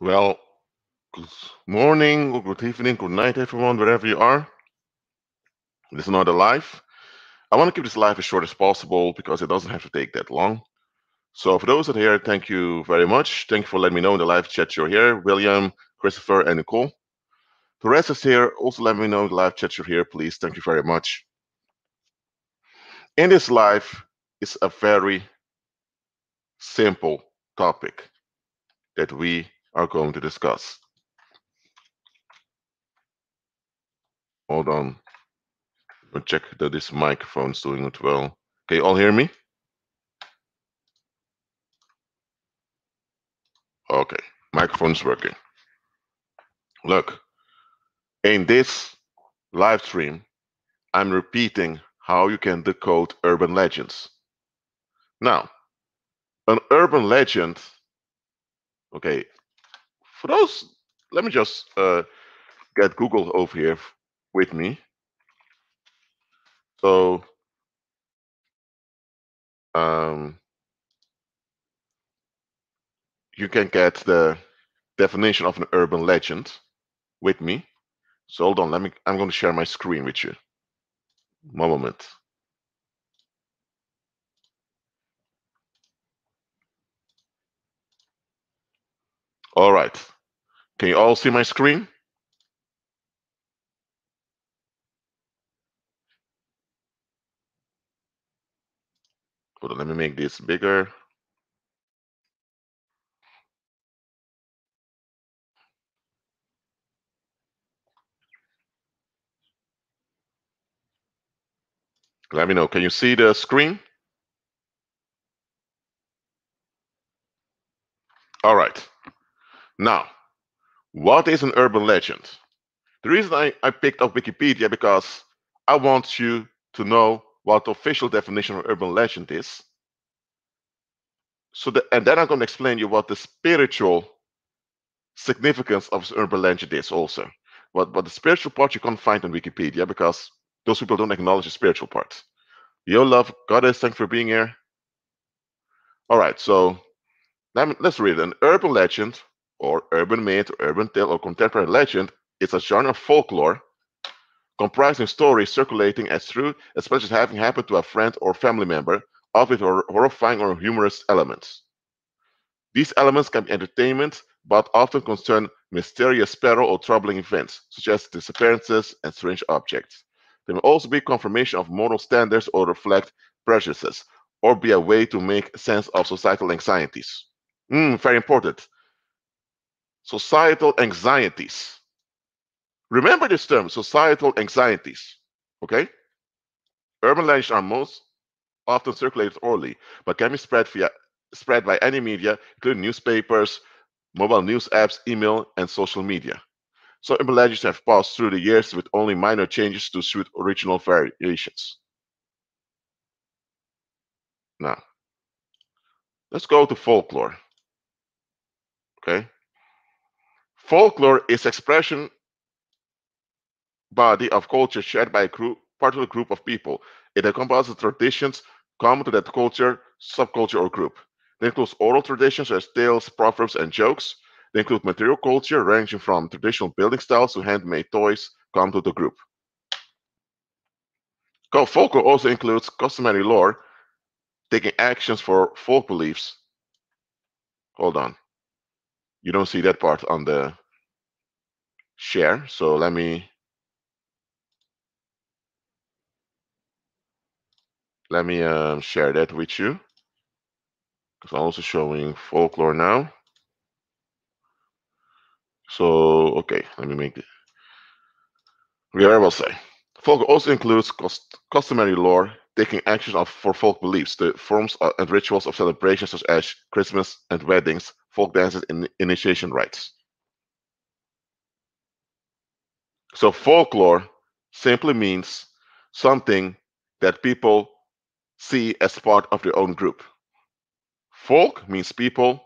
Well, good morning, or good evening, good night, everyone, wherever you are. This is another live. I want to keep this live as short as possible because it doesn't have to take that long. So, for those that are here, thank you very much. Thank you for letting me know in the live chat you're here, William, Christopher, and Nicole. The rest is here. Also, let me know in the live chat you're here, please. Thank you very much. In this live is a very simple topic that we are going to discuss. Hold on. I'll check that this microphone is doing it well. Can you all hear me? Okay, microphone's working. Look, in this live stream, I'm repeating how you can decode urban legends. Now, an urban legend, okay, for those, let me just get Google over here with me. So, um, you can get the definition of an urban legend with me. So hold on, I'm going to share my screen with you. One moment. All right. Can you all see my screen? Hold on, let me make this bigger. Let me know. Can you see the screen? All right. Now, what is an urban legend? The reason I picked up Wikipedia because I want you to know what the official definition of urban legend is. And then I'm going to explain you what the spiritual significance of urban legend is also. But the spiritual part you can't find on Wikipedia because those people don't acknowledge the spiritual part. Yo, love, goddess, thanks for being here. All right, so let's read it. An urban legend, or urban myth, or urban tale, or contemporary legend is a genre of folklore comprising stories circulating as truth, especially having happened to a friend or family member, often with horrifying or humorous elements. These elements can be entertainment, but often concern mysterious peril or troubling events, such as disappearances and strange objects. They may also be confirmation of moral standards or reflect prejudices, or be a way to make sense of societal anxieties. Very important. Societal anxieties. Remember this term, societal anxieties. Okay? Urban legends are most often circulated orally, but can be spread by any media, including newspapers, mobile news apps, email, and social media. So urban legends have passed through the years with only minor changes to suit original variations. Now, let's go to folklore. Okay? Folklore is expression body of culture shared by a particular group of people. It encompasses traditions common to that culture, subculture, or group. It includes oral traditions such as tales, proverbs, and jokes. They include material culture, ranging from traditional building styles to handmade toys, common to the group. Folklore also includes customary lore, taking actions for folk beliefs. Hold on. You don't see that part on the share, so let me share that with you. Because I'm also showing folklore now. So, okay, let me make it. I will say. Folk also includes customary lore, taking action for folk beliefs, the forms and rituals of celebrations such as Christmas and weddings, folk dances, and initiation rites. So, folklore simply means something that people see as part of their own group. Folk means people,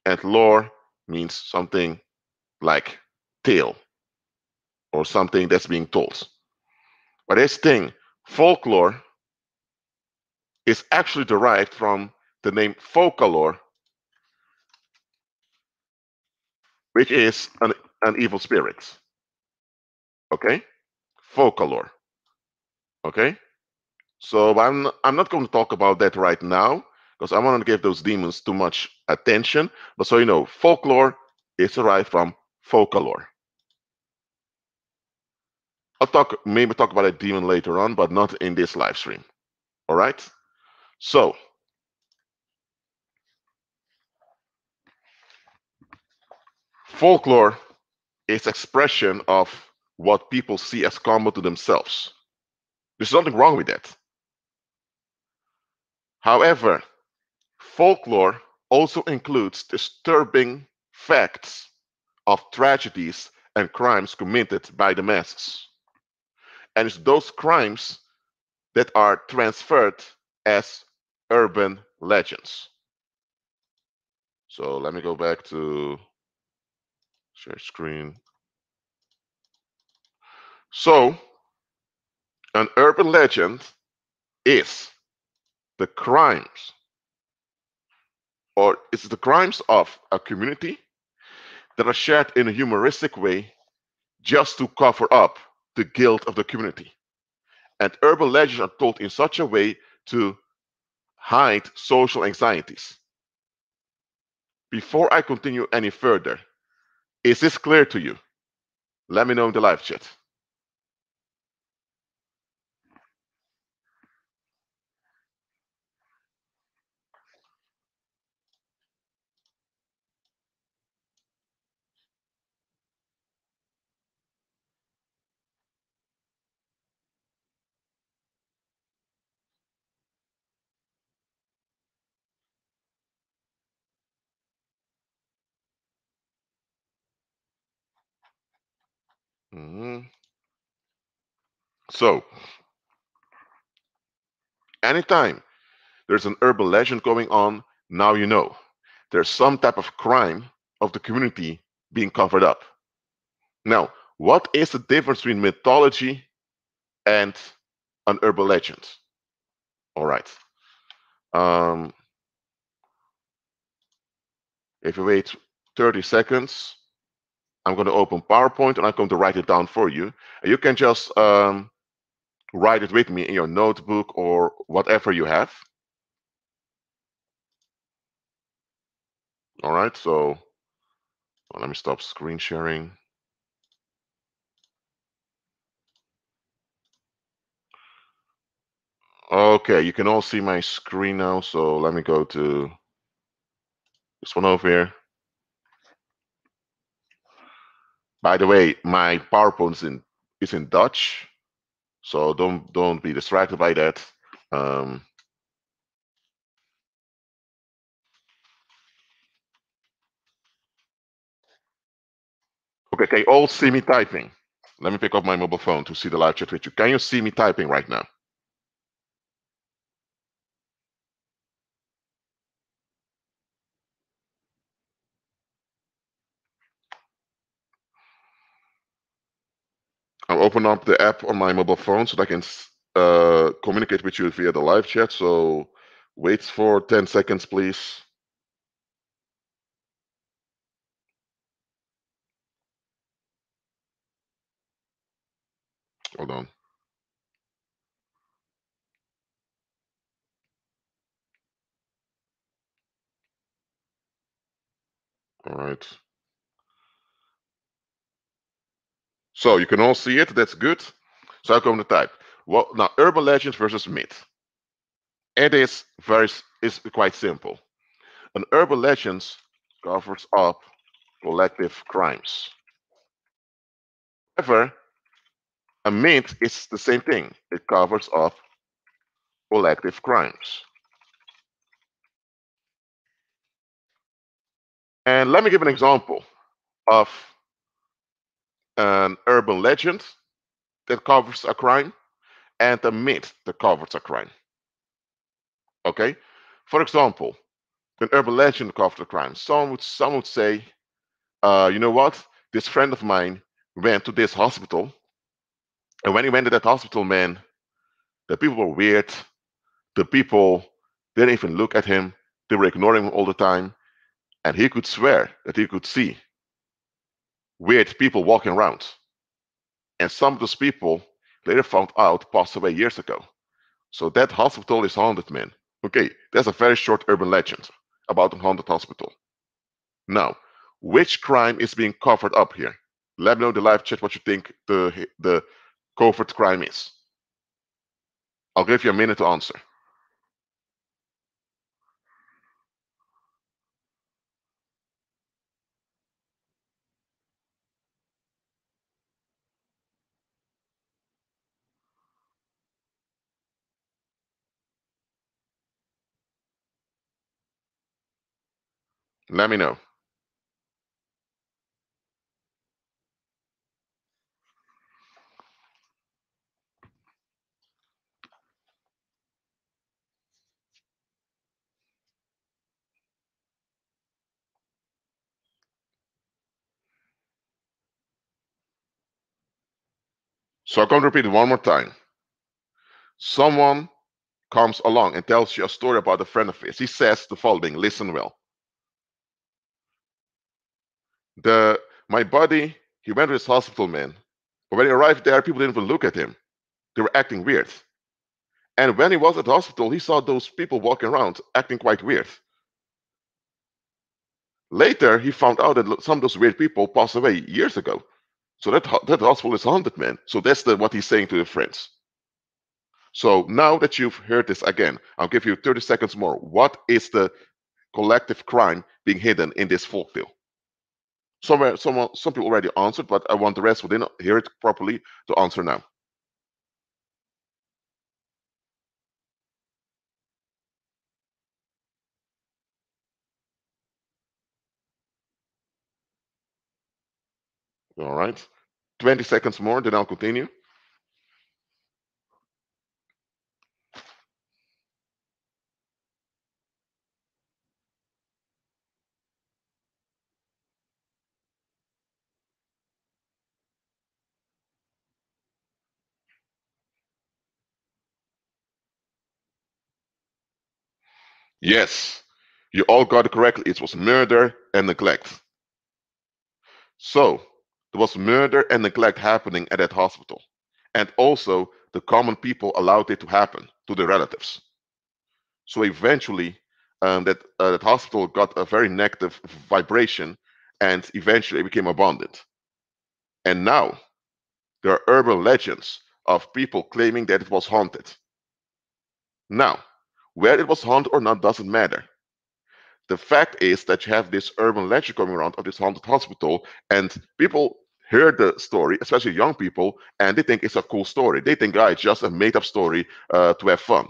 and lore means something like tale or something that's being told. But this thing, folklore, is actually derived from the name folklore, which is an evil spirit. Okay, folklore. Okay, so I'm not going to talk about that right now because I want to give those demons too much attention. But so you know, folklore is derived from folklore. I'll maybe talk about a demon later on, but not in this live stream. All right. So folklore is expression of what people see as common to themselves. There's nothing wrong with that. However, folklore also includes disturbing facts of tragedies and crimes committed by the masses. And it's those crimes that are transferred as urban legends. So let me go back to share screen. So an urban legend is the crimes, or it's the crimes of a community that are shared in a humoristic way just to cover up the guilt of the community. And urban legends are told in such a way to hide social anxieties. Before I continue any further, is this clear to you? Let me know in the live chat. Mhm. So, anytime there's an urban legend going on, now you know there's some type of crime of the community being covered up. Now, what is the difference between mythology and an urban legend? All right. Um, if you wait 30 seconds, I'm going to open PowerPoint and I'm going to write it down for you. And you can just write it with me in your notebook or whatever you have. All right. So let me stop screen sharing. Okay, you can all see my screen now. So let me go to this one over here. By the way, my PowerPoint is in Dutch, so don't be distracted by that. Okay, can you all see me typing? Let me pick up my mobile phone to see the live chat with you. Can you see me typing right now? I'll open up the app on my mobile phone so that I can communicate with you via the live chat. So wait for 10 seconds, please. Hold on. All right. So you can all see it. That's good. So I'm going to type. Well, now urban legends versus myth. It is quite simple. An urban legend covers up collective crimes. However, a myth is the same thing. It covers up collective crimes. And let me give an example of an urban legend that covers a crime and a myth that covers a crime. Okay? For example, an urban legend covers a crime. Some would say, you know what? This friend of mine went to this hospital, and when he went to that hospital, man, the people were weird. The people didn't even look at him. They were ignoring him all the time, and he could swear that he could see weird people walking around. And some of those people later found out passed away years ago. So that hospital is haunted, man. Okay, that's a very short urban legend about a haunted hospital. Now, which crime is being covered up here? Let me know in the live chat what you think the covert crime is. I'll give you a minute to answer. Let me know. So I'm going to repeat it one more time. Someone comes along and tells you a story about a friend of his. He says the following, listen well. My buddy, he went to this hospital, man. But when he arrived there, people didn't even look at him. They were acting weird. And when he was at the hospital, he saw those people walking around acting quite weird. Later, he found out that some of those weird people passed away years ago. So that hospital is haunted, man. So that's what he's saying to the friends. So now that you've heard this again, I'll give you 30 seconds more. What is the collective crime being hidden in this folktale? Some people already answered, but I want the rest who didn't hear it properly to answer now. All right. 20 seconds more, then I'll continue. Yes, you all got it correctly. It was murder and neglect. So there was murder and neglect happening at that hospital. And also, the common people allowed it to happen to the relatives. So eventually, that hospital got a very negative vibration, and eventually it became abandoned. And now there are urban legends of people claiming that it was haunted. Now, where it was haunted or not doesn't matter. The fact is that you have this urban legend going around of this haunted hospital, and people hear the story, especially young people, and they think it's a cool story. They think, it's just a made up story to have fun.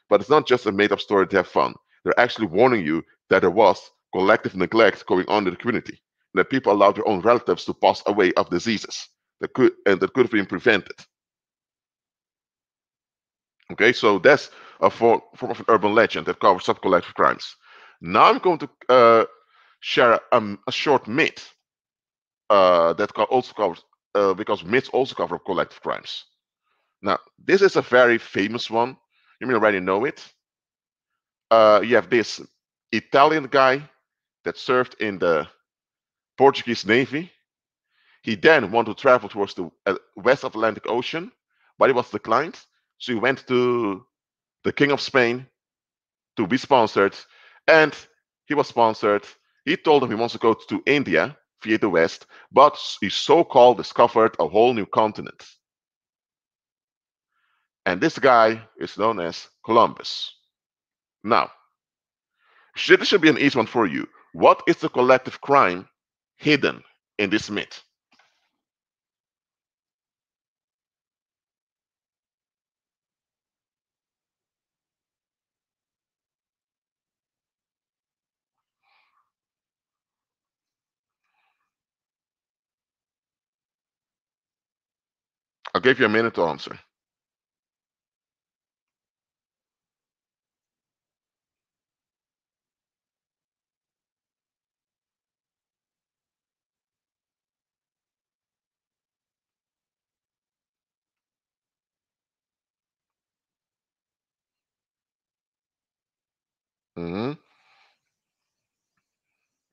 But it's not just a made up story to have fun. They're actually warning you that there was collective neglect going on in the community, that people allowed their own relatives to pass away of diseases that could have been prevented. Okay, so that's a form of an urban legend that covers some collective crimes. Now I'm going to share a short myth that also covers, because myths also cover collective crimes. Now, this is a very famous one. You may already know it. You have this Italian guy that served in the Portuguese Navy. He then wanted to travel towards the West Atlantic Ocean, but he was declined. So he went to the King of Spain to be sponsored, and he was sponsored. He told him he wants to go to India via the West, but he so-called discovered a whole new continent. And this guy is known as Columbus. Now, this should be an easy one for you. What is the collective crime hidden in this myth? I'll give you a minute to answer. Mhm.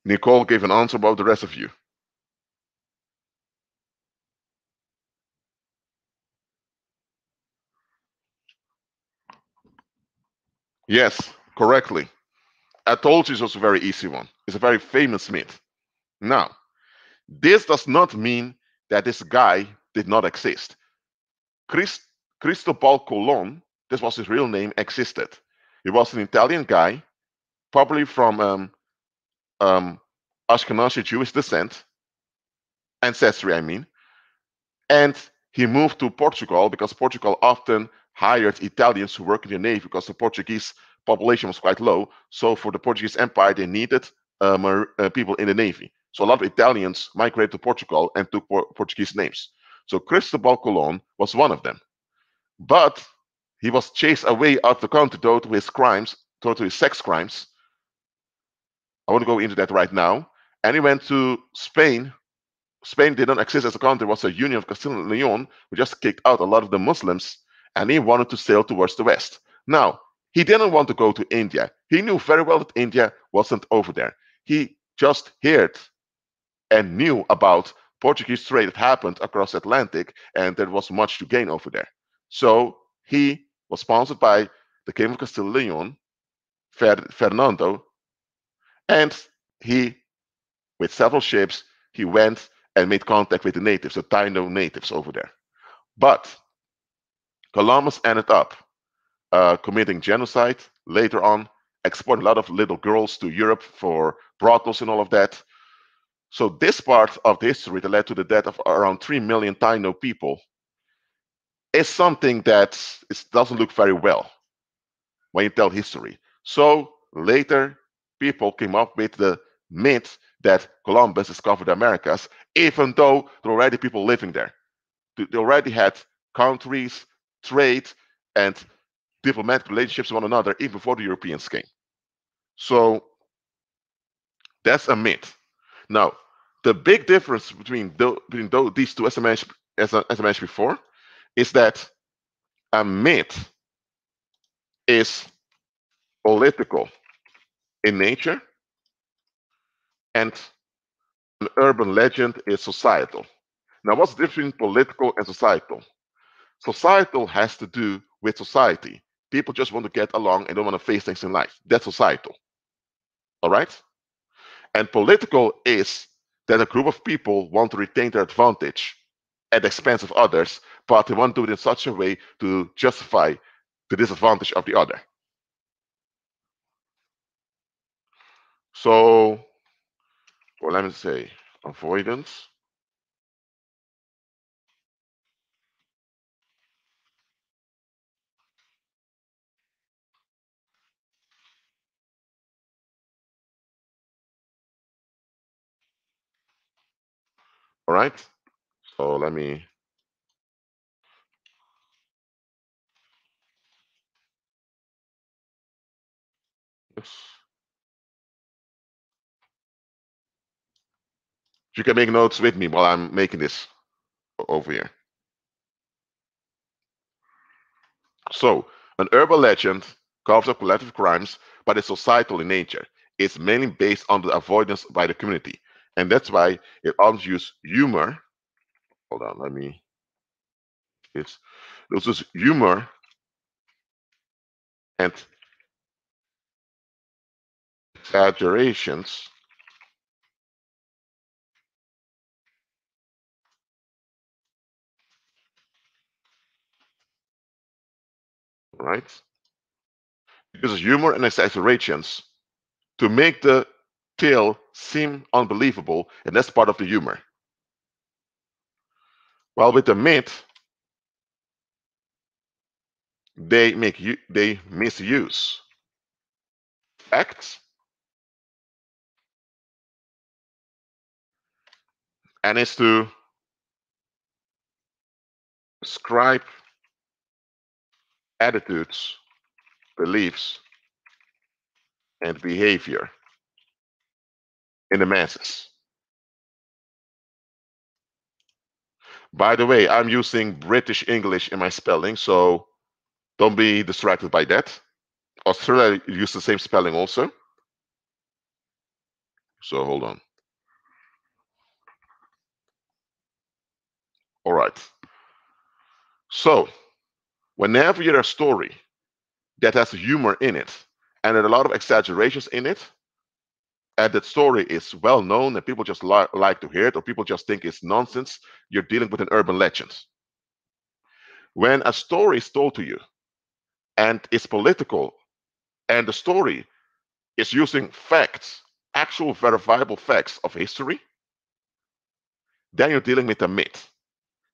Nicole gave an answer about the rest of you. Yes, correctly. I told you it was a very easy one. It's a very famous myth. Now, this does not mean that this guy did not exist. Chris, Cristobal Colon, this was his real name, existed. He was an Italian guy, probably from um, Ashkenazi Jewish descent, ancestry, I mean, and he moved to Portugal because Portugal often hired Italians who work in the navy because the Portuguese population was quite low. So for the Portuguese Empire, they needed people in the navy. So a lot of Italians migrated to Portugal and took Portuguese names. So Cristobal Colon was one of them. But he was chased away out of the country due to his crimes, due to his sex crimes. I won't go into that right now. And he went to Spain. Spain did not exist as a country, it was a union of Castile and Leon, who just kicked out a lot of the Muslims, and he wanted to sail towards the west. Now, he didn't want to go to India. He knew very well that India wasn't over there. He just heard and knew about Portuguese trade that happened across the Atlantic, and there was much to gain over there. So he was sponsored by the King of Castile and Leon, Fernando, and he, with several ships, he went and made contact with the natives, the Taino natives over there. But Columbus ended up committing genocide later on, exporting a lot of little girls to Europe for brothels and all of that. So this part of the history that led to the death of around 3 million Taino people is something that doesn't look very well when you tell history. So later, people came up with the myth that Columbus discovered the Americas, even though there were already people living there. They already had countries, trade, and diplomatic relationships with one another even before the Europeans came. So that's a myth. Now, the big difference between these two, as I mentioned before, is that a myth is political in nature, and an urban legend is societal. Now, what's the difference between political and societal? Societal has to do with society. People just want to get along and don't want to face things in life. That's societal. All right? And political is that a group of people want to retain their advantage at the expense of others, but they want to do it in such a way to justify the disadvantage of the other. So, well, let me say avoidance. All right. So let me. Yes. You can make notes with me while I'm making this over here. So, an urban legend covers up collective crimes, but it's societal in nature. It's mainly based on the avoidance by the community. And that's why it often uses humor. Hold on, let me. It's this is humor and exaggerations, right? It uses humor and exaggerations to make the tale seem unbelievable, and that's part of the humor. While with the myth, they misuse facts, and it's to describe attitudes, beliefs, and behavior in the masses. By the way, I'm using British English in my spelling, so don't be distracted by that. Australia use the same spelling also. So hold on. All right. So whenever you hear a story that has humor in it, and there are a lot of exaggerations in it, and that story is well known and people just like to hear it, or people just think it's nonsense, you're dealing with an urban legend. When a story is told to you and it's political, and the story is using facts, actual verifiable facts of history, then you're dealing with a myth.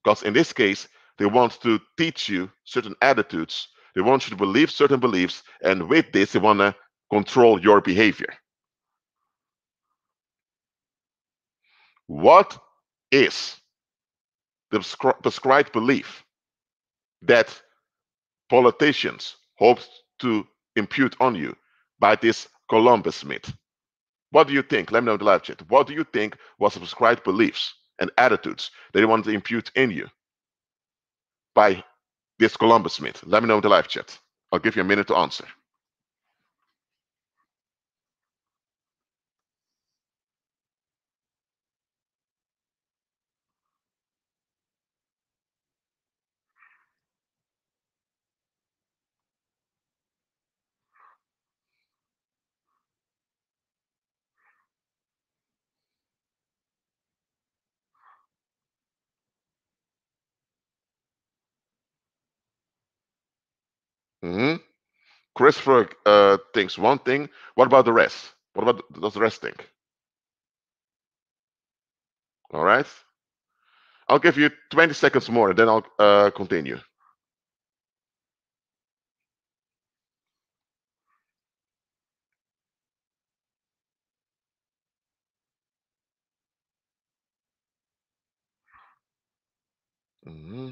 Because in this case, they want to teach you certain attitudes, they want you to believe certain beliefs, and with this, they want to control your behavior. What is the prescribed belief that politicians hope to impute on you by this Columbus myth? What do you think? Let me know in the live chat. What do you think was the prescribed beliefs and attitudes that they wanted to impute in you by this Columbus myth? Let me know in the live chat. I'll give you a minute to answer. Hmm. Christopher thinks one thing. What about the rest? What about does the rest think? All right. I'll give you 20 seconds more, and then I'll continue. Hmm.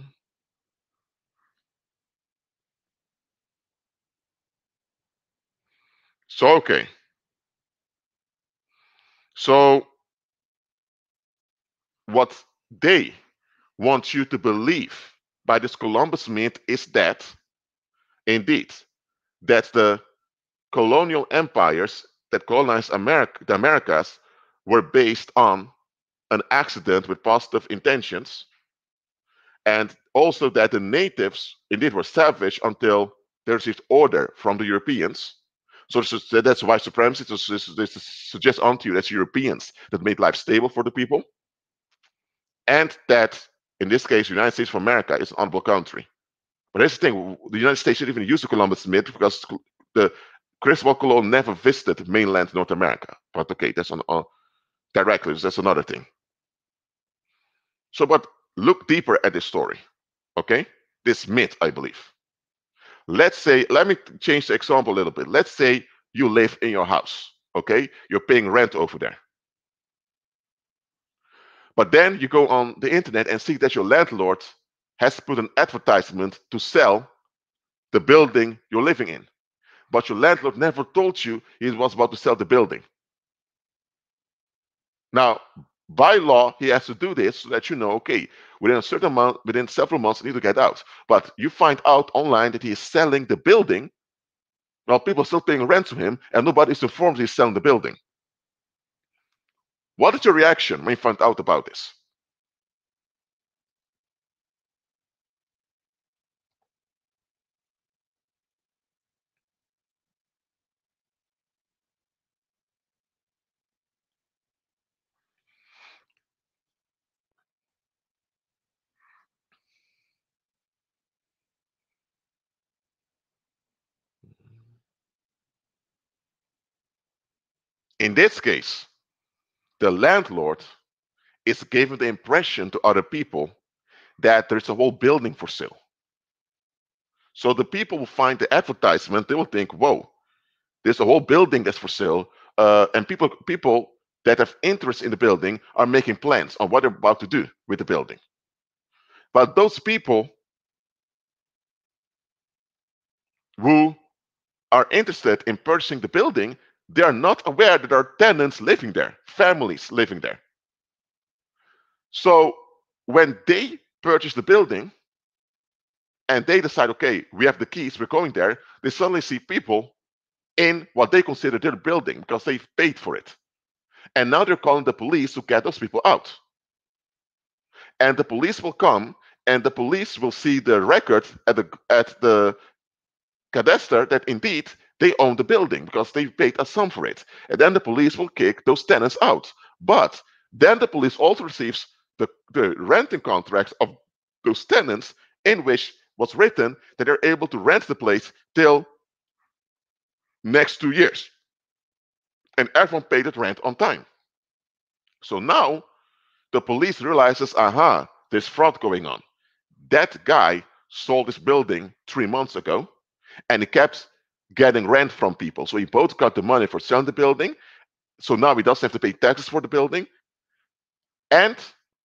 So okay. So what they want you to believe by this Columbus myth is that, indeed, that the colonial empires that colonized America, the Americas, were based on an accident with positive intentions, and also that the natives indeed were savage until they received order from the Europeans. So that's white supremacy. They suggest onto you that's Europeans that made life stable for the people, and that in this case, the United States of America is an honorable country. But here's the thing: the United States didn't even use the Columbus myth because the Christopher Colon never visited mainland North America. But okay, that's on directly. That's another thing. So, but look deeper at this story. Okay, this myth, I believe. Let's say, let me change the example a little bit. Let's say you live in your house. Okay, you're paying rent over there. But then you go on the internet and see that your landlord has put an advertisement to sell the building you're living in. But your landlord never told you he was about to sell the building. Now, by law, he has to do this so that you know, okay, within a certain amount, within several months, you need to get out. But you find out online that he is selling the building while people are still paying rent to him, and nobody is informed he's selling the building. What is your reaction when you find out about this? In this case, the landlord is giving the impression to other people that there's a whole building for sale. So the people will find the advertisement, they will think, whoa, there's a whole building that's for sale. And people that have interest in the building are making plans on what they're about to do with the building. But those people who are interested in purchasing the building, they are not aware that there are tenants living there, families living there. So when they purchase the building and they decide, okay, we have the keys, we're going there, they suddenly see people in what they consider their building because they've paid for it. And now they're calling the police to get those people out. And the police will come and the police will see the record at the cadastre that indeed they own the building because they paid a sum for it. And then the police will kick those tenants out. But then the police also receives the renting contracts of those tenants in which was written that they're able to rent the place till next 2 years. And everyone paid that rent on time. So now the police realizes, aha, there's fraud going on. That guy sold his building 3 months ago and he kept getting rent from people. So he both got the money for selling the building. So now he doesn't have to pay taxes for the building. And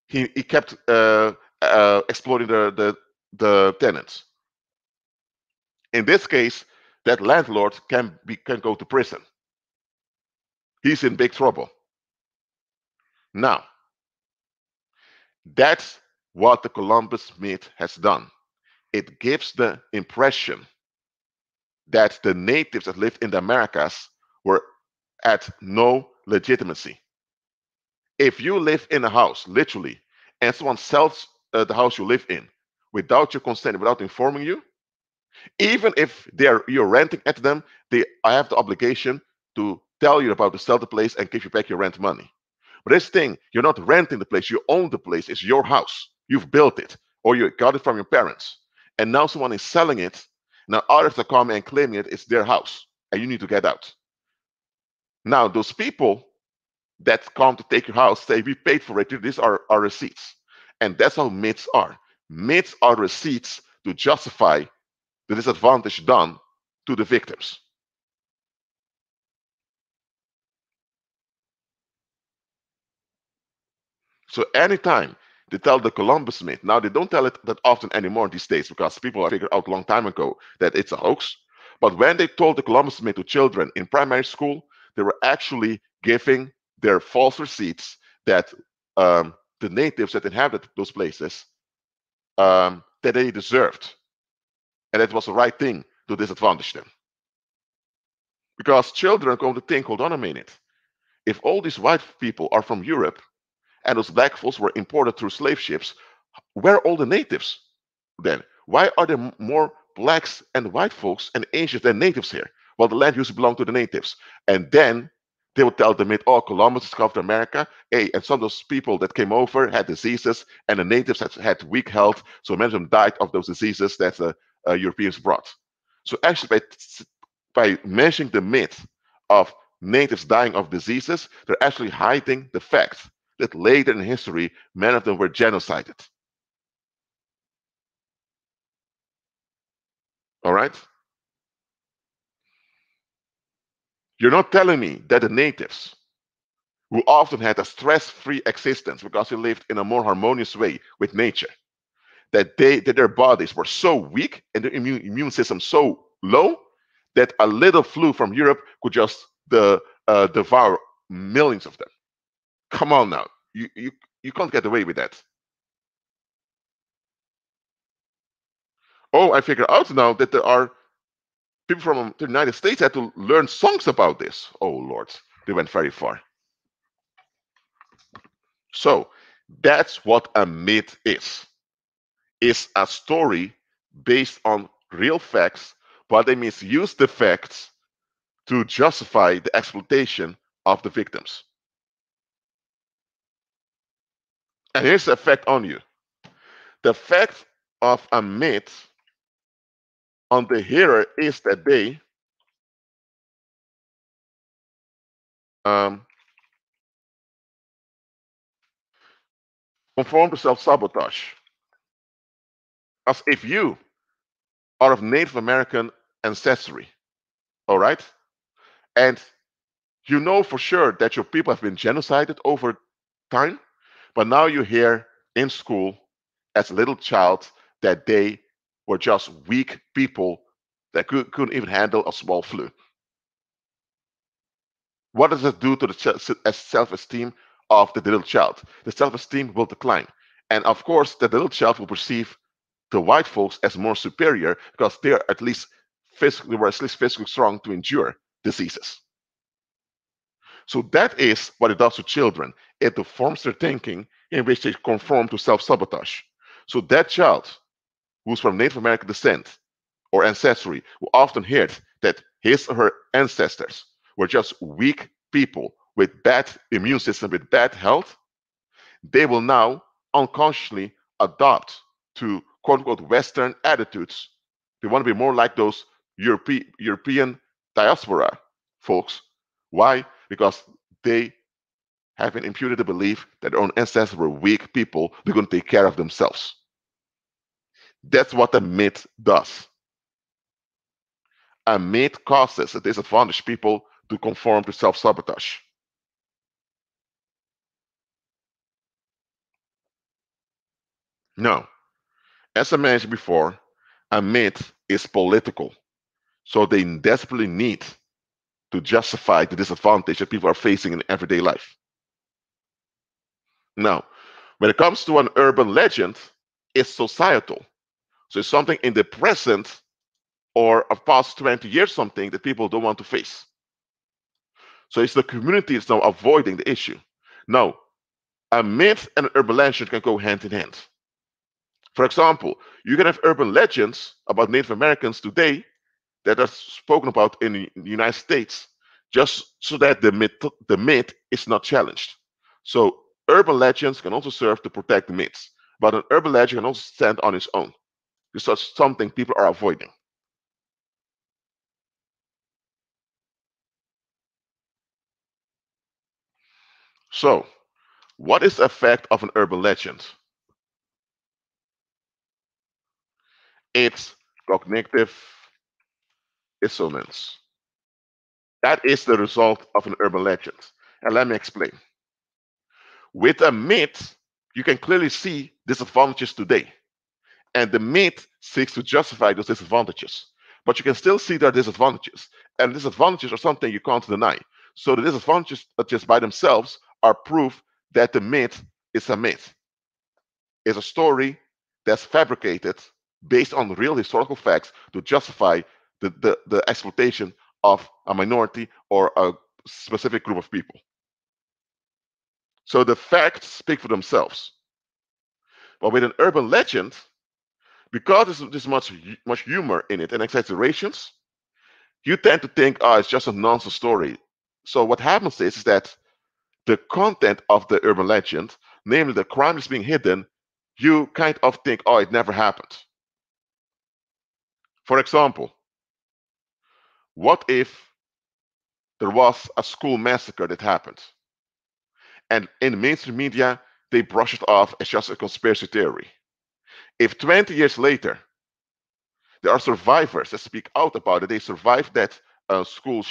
he kept exploiting the tenants. In this case, that landlord can go to prison. He's in big trouble. Now, that's what the Columbus myth has done. It gives the impression that the natives that lived in the Americas were at no legitimacy. If you live in a house, literally, and someone sells the house you live in without your consent, without informing you, even if you're renting at them, I have the obligation to tell you about to sell the place and give you back your rent money. But this thing, you're not renting the place, you own the place, it's your house. You've built it, or you got it from your parents. And now someone is selling it. Now others are coming and claiming it's their house, and you need to get out. Now, those people that come to take your house say, we paid for it, these are our receipts. And that's how myths are. Myths are receipts to justify the disadvantage done to the victims. So anytime they tell the Columbus myth, now they don't tell it that often anymore these days because people have figured out a long time ago that it's a hoax. But when they told the Columbus myth to children in primary school, they were actually giving their false receipts that the natives that inhabited those places that they deserved. And it was the right thing to disadvantage them. Because children are going to think, hold on a minute, if all these white people are from Europe and those black folks were imported through slave ships, where are all the natives then? Why are there more blacks and white folks and Asians than natives here? Well, the land used to belong to the natives. And then they would tell the myth, oh, Columbus discovered America. Hey, and some of those people that came over had diseases, and the natives had weak health, so many of them died of those diseases that Europeans brought. So actually, by mentioning the myth of natives dying of diseases, they're actually hiding the fact that later in history, many of them were genocided. All right? You're not telling me that the natives, who often had a stress-free existence because they lived in a more harmonious way with nature, that their bodies were so weak and their immune system so low that a little flu from Europe could just devour millions of them. Come on now, you can't get away with that. Oh, I figure out now that there are people from the United States had to learn songs about this. Oh Lord, they went very far. So that's what a myth is. It's a story based on real facts, but they misuse the facts to justify the exploitation of the victims. And here's the effect on you. The effect of a myth on the hearer is that they conform to self-sabotage. As if you are of Native American ancestry, all right? And you know for sure that your people have been genocided over time, but now you hear in school as a little child that they were just weak people that couldn't even handle a small flu. What does it do to the self-esteem of the little child? The self-esteem will decline. And of course, the little child will perceive the white folks as more superior because they were at least physically strong to endure diseases. So that is what it does to children. It deforms their thinking in which they conform to self-sabotage. So that child who's from Native American descent or ancestry who often heard that his or her ancestors were just weak people with bad immune system, with bad health, they will now unconsciously adopt to quote unquote Western attitudes. They want to be more like those European diaspora folks. Why? Because they have been imputed the belief that their own ancestors were weak people, they're going to take care of themselves. That's what a myth does. A myth causes a disadvantaged people to conform to self sabotage. Now, as I mentioned before, a myth is political. So they desperately need to justify the disadvantage that people are facing in everyday life. Now, when it comes to an urban legend, it's societal. So it's something in the present or of past 20 years, something that people don't want to face. So it's the community that's now avoiding the issue. Now, a myth and an urban legend can go hand in hand. For example, you can have urban legends about Native Americans today that are spoken about in the United States, just so that the myth is not challenged. So urban legends can also serve to protect the myths, but an urban legend can also stand on its own. It's just something people are avoiding. So, what is the effect of an urban legend? It's cognitive dissonance. That is the result of an urban legend. And let me explain. With a myth, you can clearly see disadvantages today. And the myth seeks to justify those disadvantages. But you can still see there are disadvantages. And disadvantages are something you can't deny. So the disadvantages just by themselves are proof that the myth is a myth. It's a story that's fabricated based on real historical facts to justify the exploitation of a minority or a specific group of people. So the facts speak for themselves. But with an urban legend, because there's much humor in it and exaggerations, you tend to think, oh, it's just a nonsense story. So what happens is that the content of the urban legend, namely the crime is being hidden, you kind of think, oh, it never happened. For example, what if there was a school massacre that happened, and in the mainstream media they brush it off as just a conspiracy theory? If 20 years later there are survivors that speak out about it. They survived that school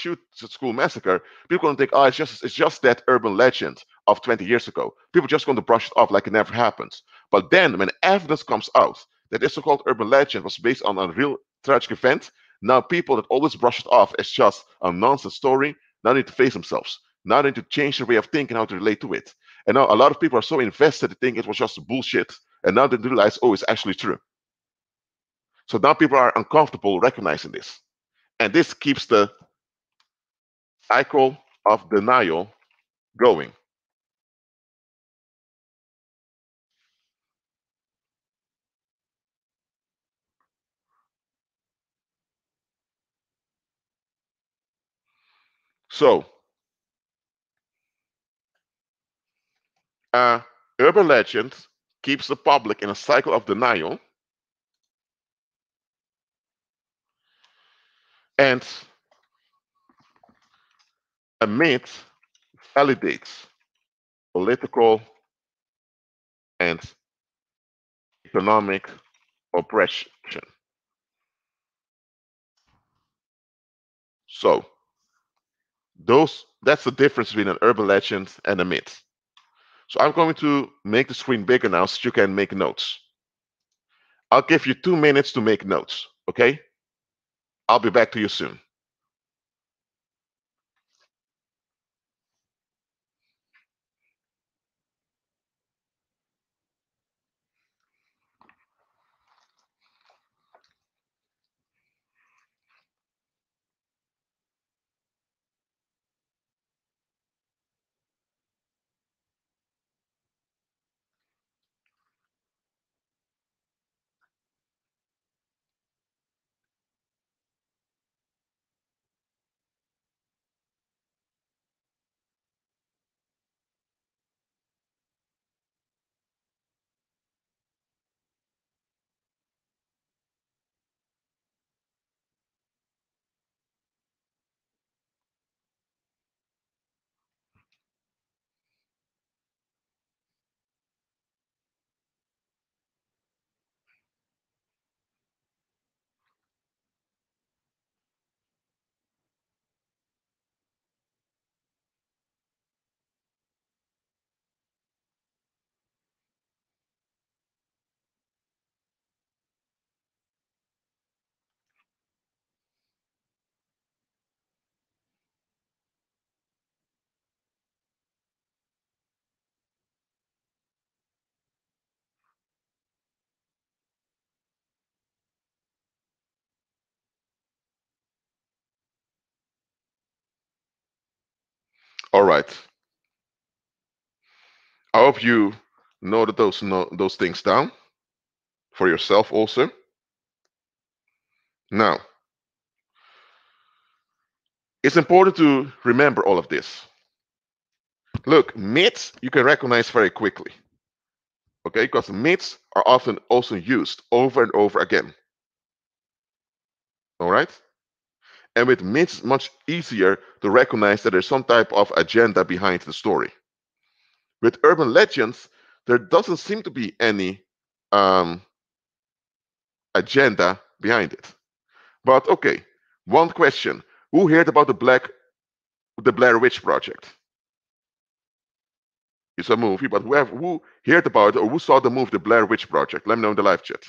massacre. People going to think, oh, it's just that urban legend of 20 years ago. People just going to brush it off like it never happened. But then, when evidence comes out that this so-called urban legend was based on a real tragic event, now people that always brush it off as just a nonsense story now need to face themselves. Now they need to change their way of thinking how to relate to it. And now a lot of people are so invested to think it was just bullshit, and now they realize, oh, it's actually true. So now people are uncomfortable recognizing this. And this keeps the cycle of denial going. So, uh, urban legend keeps the public in a cycle of denial, and a myth validates political and economic oppression. So, that's the difference between an urban legend and a myth. So I'm going to make the screen bigger now so you can make notes. I'll give you 2 minutes to make notes, okay? I'll be back to you soon. All right. I hope you noted those things down for yourself also. Now, it's important to remember all of this. Look, myths you can recognize very quickly. Okay, because myths are often also used over and over again. All right? And with myths, it's much easier to recognize that there's some type of agenda behind the story. With urban legends, there doesn't seem to be any agenda behind it. But okay, one question: who heard about the Blair Witch Project? It's a movie, but who heard about it or who saw the movie The Blair Witch Project? Let me know in the live chat.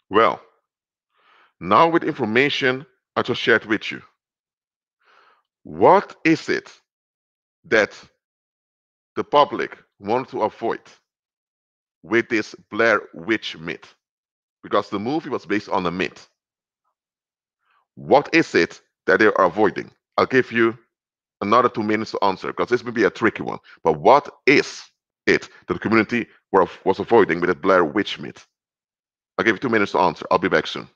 Well, now with information I just shared with you, what is it that the public wanted to avoid with this Blair Witch myth? Because the movie was based on a myth. What is it that they are avoiding? I'll give you another 2 minutes to answer because this may be a tricky one. But what is it that the community was avoiding with the Blair Witch myth? I'll give you 2 minutes to answer. I'll be back soon.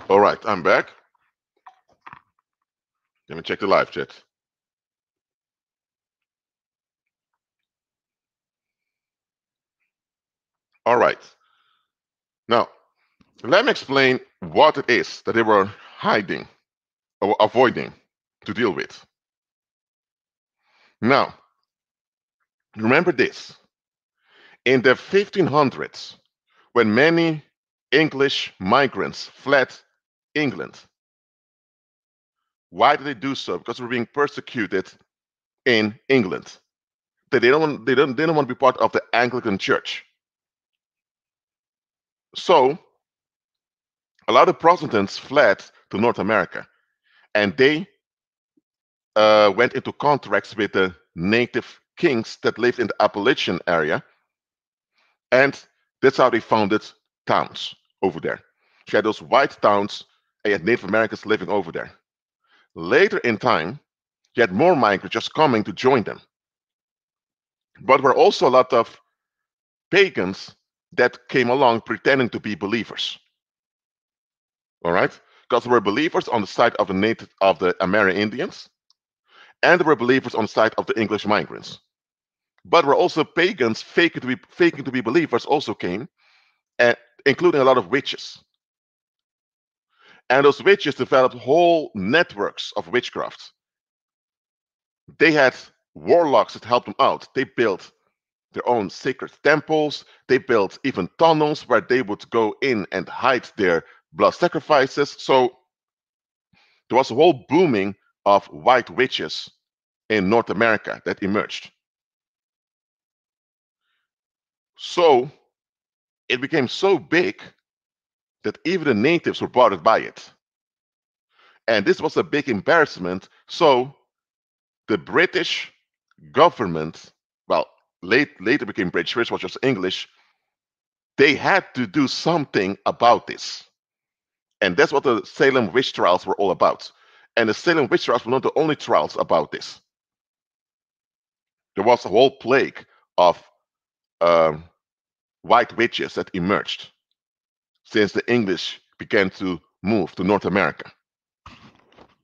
All right, I'm back. Let me check the live chat. All right. Now, let me explain what it is that they were hiding or avoiding to deal with. Now, remember this. In the 1500s, when many English migrants fled England, why did they do so? Because they were being persecuted in England. They didn't want to be part of the Anglican Church. So a lot of Protestants fled to North America, and they went into contracts with the native kings that lived in the Appalachian area, and that's how they founded towns over there. So you had those white towns and you had Native Americans living over there. Later in time, you had more migrants just coming to join them. But there were also a lot of pagans that came along pretending to be believers. All right? Because there were believers on the side of the Amerindians, and there were believers on the side of the English migrants. But there were also pagans faking to be believers also came, and including a lot of witches. And those witches developed whole networks of witchcraft. They had warlocks that helped them out. They built their own sacred temples. They built even tunnels where they would go in and hide their blood sacrifices. So there was a whole booming of white witches in North America that emerged. So it became so big that even the natives were bothered by it. And this was a big embarrassment. So the British government, well, later became British, which was just English, they had to do something about this. And that's what the Salem witch trials were all about. And the Salem witch trials were not the only trials about this. There was a whole plague of white witches that emerged since the English began to move to North America.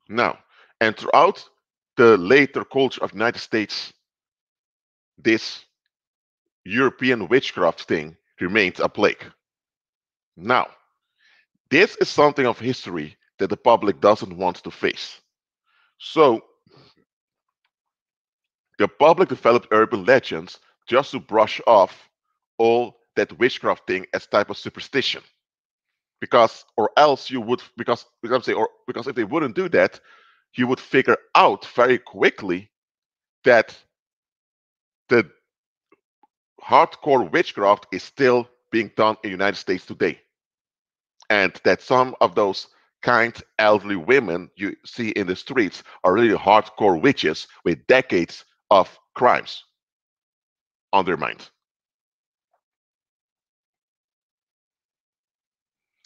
Now, and throughout the later culture of the United States, this European witchcraft thing remained a plague. Now, this is something of history that the public doesn't want to face. So, the public developed urban legends just to brush off all that witchcraft thing as type of superstition. Because, or else you would, because if they wouldn't do that, you would figure out very quickly that the hardcore witchcraft is still being done in the United States today. And that some of those kind elderly women you see in the streets are really hardcore witches with decades of crimes on their mind.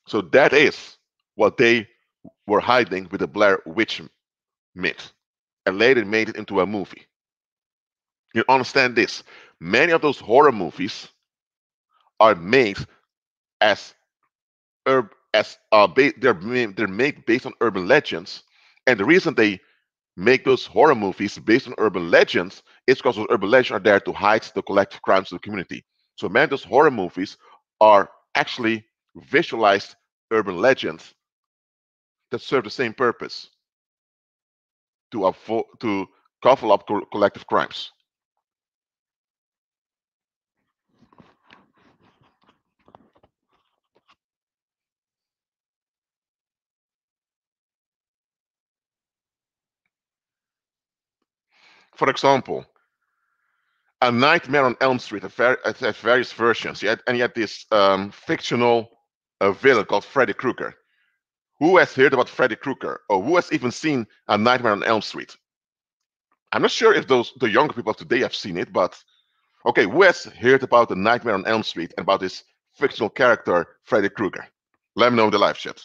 So that is what they were hiding with the Blair Witch myth, and later made it into a movie. You understand this? Many of those horror movies are made as they're made based on urban legends, and the reason they make those horror movies based on urban legends is because those urban legends are there to hide the collective crimes of the community. So many of those horror movies are actually visualized urban legends that serve the same purpose to cover up collective crimes. For example, A Nightmare on Elm Street it had various versions. You had this fictional villain called Freddy Krueger. Who has heard about Freddy Krueger, or who has even seen A Nightmare on Elm Street? I'm not sure if the younger people of today have seen it, but okay, who has heard about The Nightmare on Elm Street and about this fictional character Freddy Krueger? Let me know in the live chat.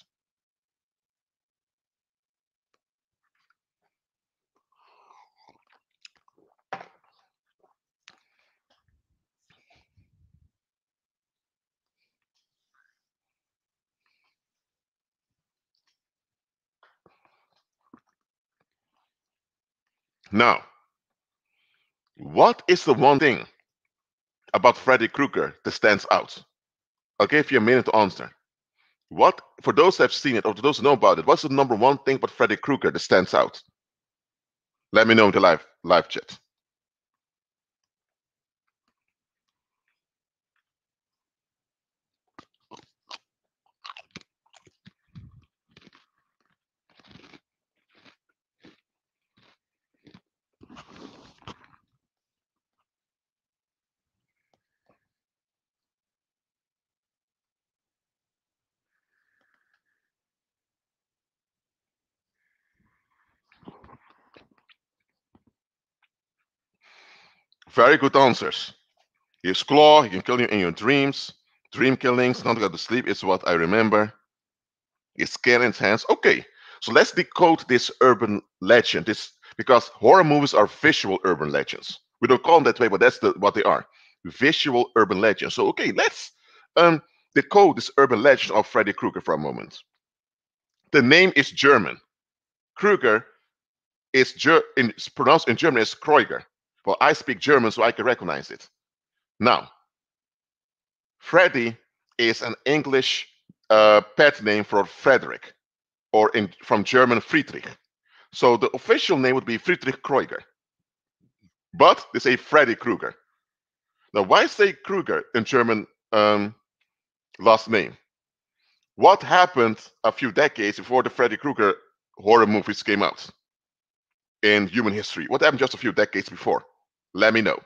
Now, what is the one thing about Freddy Krueger that stands out? I'll give you a minute to answer. What, for those who have seen it or for those who know about it, what's the number one thing about Freddy Krueger that stands out? Let me know in the live chat. Very good answers. His claw, he can kill you in your dreams. Dream killings, not go to sleep is what I remember. It's skin in its hands. Okay, so let's decode this urban legend. This because horror movies are visual urban legends. We don't call them that way, but that's what they are. Visual urban legends. So okay, let's decode this urban legend of Freddy Krueger for a moment. The name is German. Krueger is pronounced in German as Kreuger. Well, I speak German, so I can recognize it. Now, Freddy is an English pet name for Frederick, or from German Friedrich. So the official name would be Friedrich Kreuger. But they say Freddy Krueger. Now, why say Krueger in German last name? What happened a few decades before the Freddy Krueger horror movies came out in human history? What happened just a few decades before? Let me know.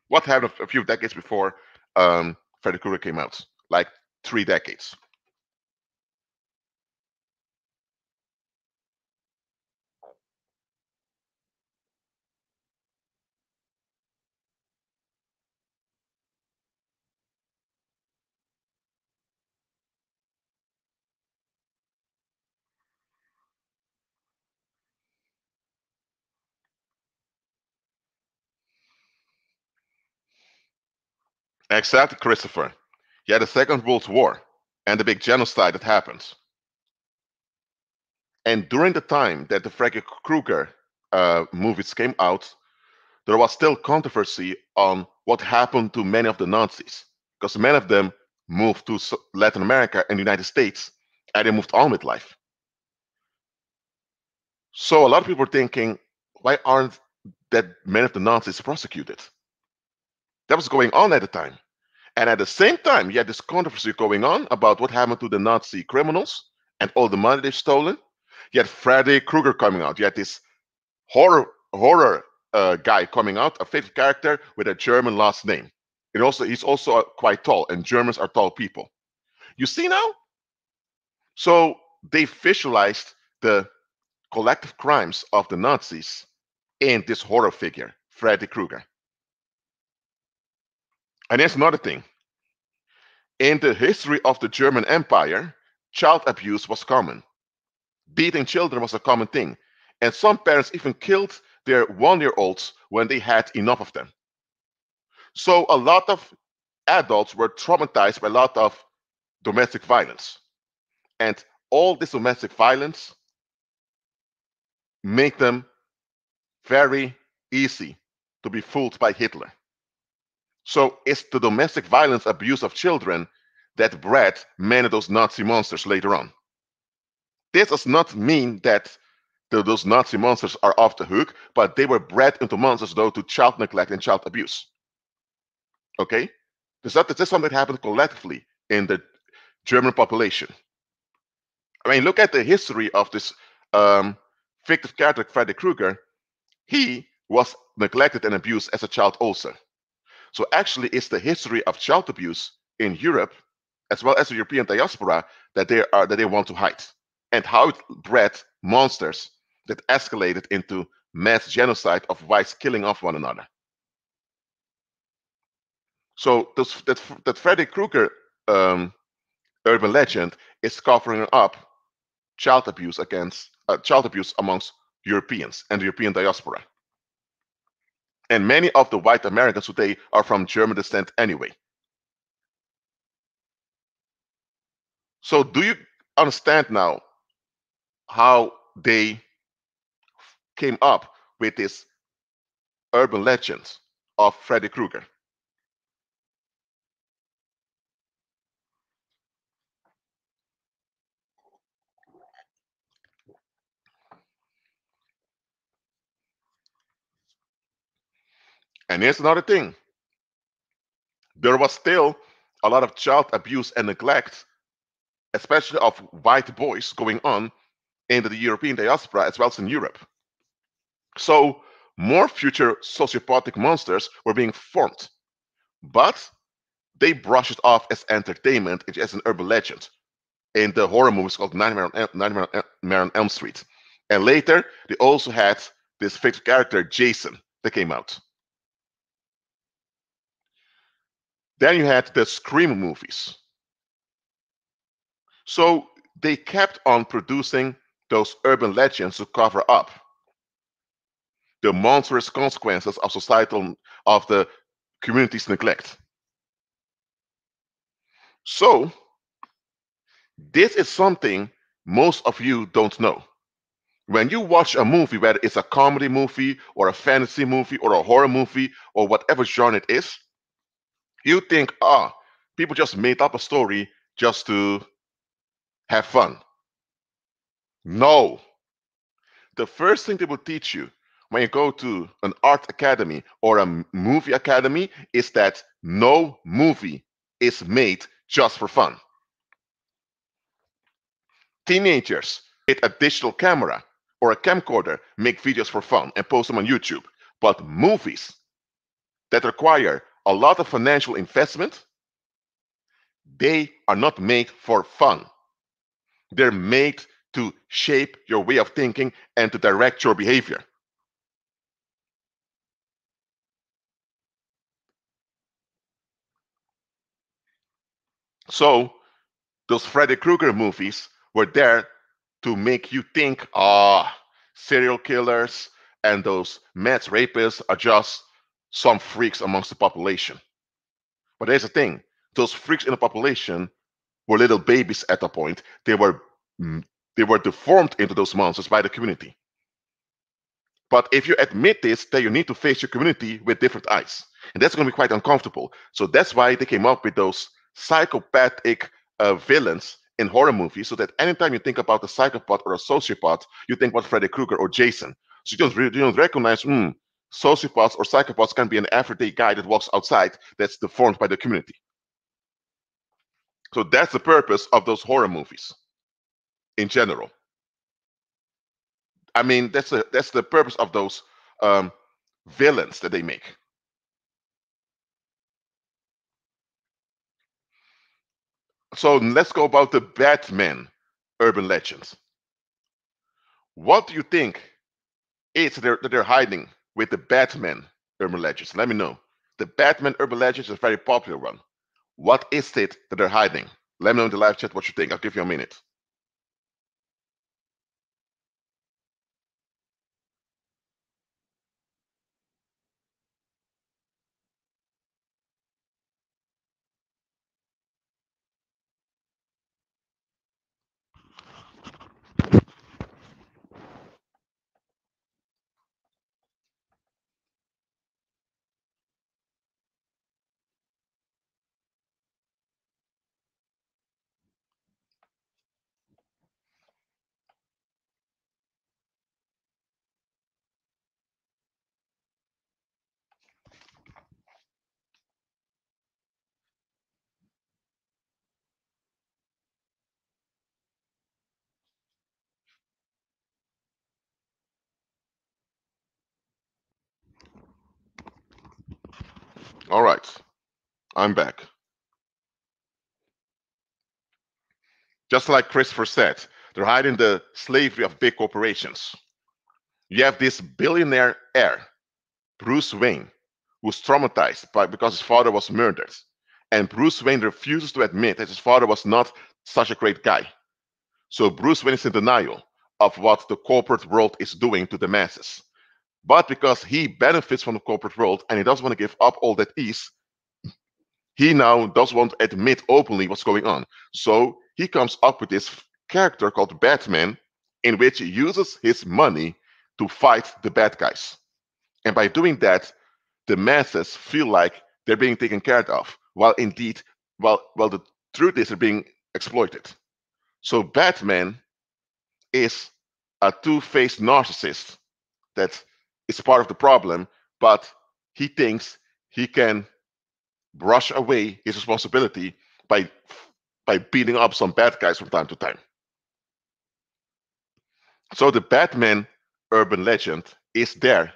What happened a few decades before Freddy Krueger came out? Like 3 decades. Exactly, Christopher. You had the Second World War and the big genocide that happened. And during the time that the Freddy Krueger movies came out, there was still controversy on what happened to many of the Nazis, because many of them moved to Latin America and the United States, and they moved on with life. So a lot of people were thinking, why aren't that many of the Nazis prosecuted? That was going on at the time. And at the same time, you had this controversy going on about what happened to the Nazi criminals and all the money they've stolen. You had Freddy Krueger coming out. You had this horror guy coming out, a fictional character with a German last name. And also, he's also quite tall, and Germans are tall people. You see now? So they visualized the collective crimes of the Nazis in this horror figure, Freddy Krueger. And here's another thing. In the history of the German Empire, child abuse was common. Beating children was a common thing. And some parents even killed their 1-year-olds when they had enough of them. So a lot of adults were traumatized by a lot of domestic violence. And all this domestic violence made them very easy to be fooled by Hitler. So it's the domestic violence abuse of children that bred many of those Nazi monsters later on. This does not mean that those Nazi monsters are off the hook, but they were bred into monsters due to child neglect and child abuse. Okay? This is something that happened collectively in the German population. I mean, look at the history of this fictive character, Freddy Krueger. He was neglected and abused as a child also. So actually, it's the history of child abuse in Europe, as well as the European diaspora, that they want to hide, and how it bred monsters that escalated into mass genocide of whites killing off one another. So that Freddy Krueger urban legend is covering up child abuse amongst Europeans and the European diaspora. And many of the white Americans today are from German descent anyway. So do you understand now how they came up with this urban legend of Freddy Krueger? And here's another thing. There was still a lot of child abuse and neglect, especially of white boys, going on in the European diaspora as well as in Europe. So more future sociopathic monsters were being formed, but they brushed it off as entertainment, as an urban legend in the horror movies called Nightmare on Elm Street. And later, they also had this fictional character, Jason, that came out. Then you had the Scream movies. So they kept on producing those urban legends to cover up the monstrous consequences of of the community's neglect. So this is something most of you don't know. When you watch a movie, whether it's a comedy movie or a fantasy movie or a horror movie or whatever genre it is, you think, people just made up a story just to have fun. No. The first thing they will teach you when you go to an art academy or a movie academy is that no movie is made just for fun. Teenagers with a digital camera or a camcorder make videos for fun and post them on YouTube. But movies that require a lot of financial investment, they are not made for fun. They're made to shape your way of thinking and to direct your behavior. So those Freddy Krueger movies were there to make you think, serial killers and those mass rapists are just some freaks amongst the population. But here's the thing, those freaks in the population were little babies at a point. They were deformed into those monsters by the community. But if you admit this, then you need to face your community with different eyes. And that's going to be quite uncomfortable. So that's why they came up with those psychopathic villains in horror movies, so that anytime you think about a psychopath or a sociopath, you think about Freddy Krueger or Jason. So you don't recognize, sociopaths or psychopaths can be an everyday guy that walks outside that's deformed by the community. So that's the purpose of those horror movies in general. I mean, that's the purpose of those villains that they make. So let's go about the Batman urban legends. What do you think is that they're hiding with the Batman urban legends? Let me know. The Batman urban legends is a very popular one. What is it that they're hiding? Let me know in the live chat what you think. I'll give you a minute. All right, I'm back. Just like Christopher said, they're hiding the slavery of big corporations. You have this billionaire heir, Bruce Wayne, who's traumatized because his father was murdered. And Bruce Wayne refuses to admit that his father was not such a great guy. So Bruce Wayne is in denial of what the corporate world is doing to the masses. But because he benefits from the corporate world and he doesn't want to give up all that ease, he now doesn't want to admit openly what's going on. So he comes up with this character called Batman, in which he uses his money to fight the bad guys. And by doing that, the masses feel like they're being taken care of, while indeed, the truth is they're being exploited. So Batman is a two-faced narcissist that is part of the problem, but he thinks he can brush away his responsibility by beating up some bad guys from time to time. So the Batman urban legend is there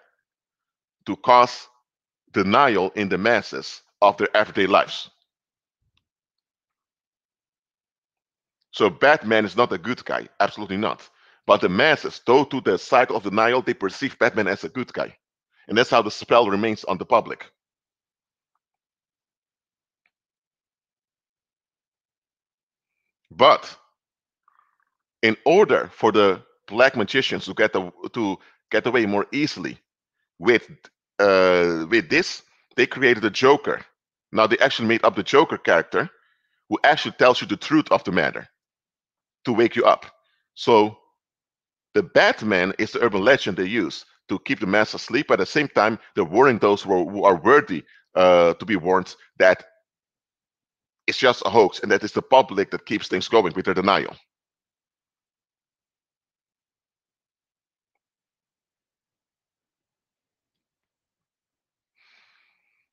to cause denial in the masses of their everyday lives. So Batman is not a good guy, absolutely not. But the masses, though to the cycle of denial, they perceive Batman as a good guy. And that's how the spell remains on the public. But In order for the black magicians to get away more easily with this, they created a Joker. Now they actually made up the Joker character, who actually tells you the truth of the matter to wake you up. So the Batman is the urban legend they use to keep the mass asleep. But at the same time, they're warning those who are worthy to be warned that it's just a hoax, and that it's the public that keeps things going with their denial.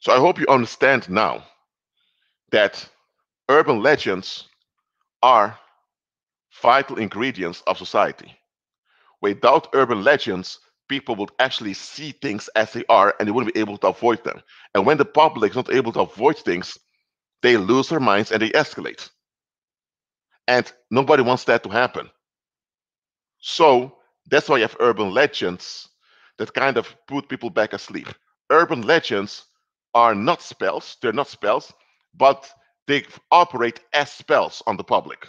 So I hope you understand now that urban legends are vital ingredients of society. Without urban legends, people would actually see things as they are and they wouldn't be able to avoid them. And when the public is not able to avoid things, they lose their minds and they escalate. And nobody wants that to happen. So that's why you have urban legends that kind of put people back asleep. Urban legends are not spells, they're not spells, but they operate as spells on the public.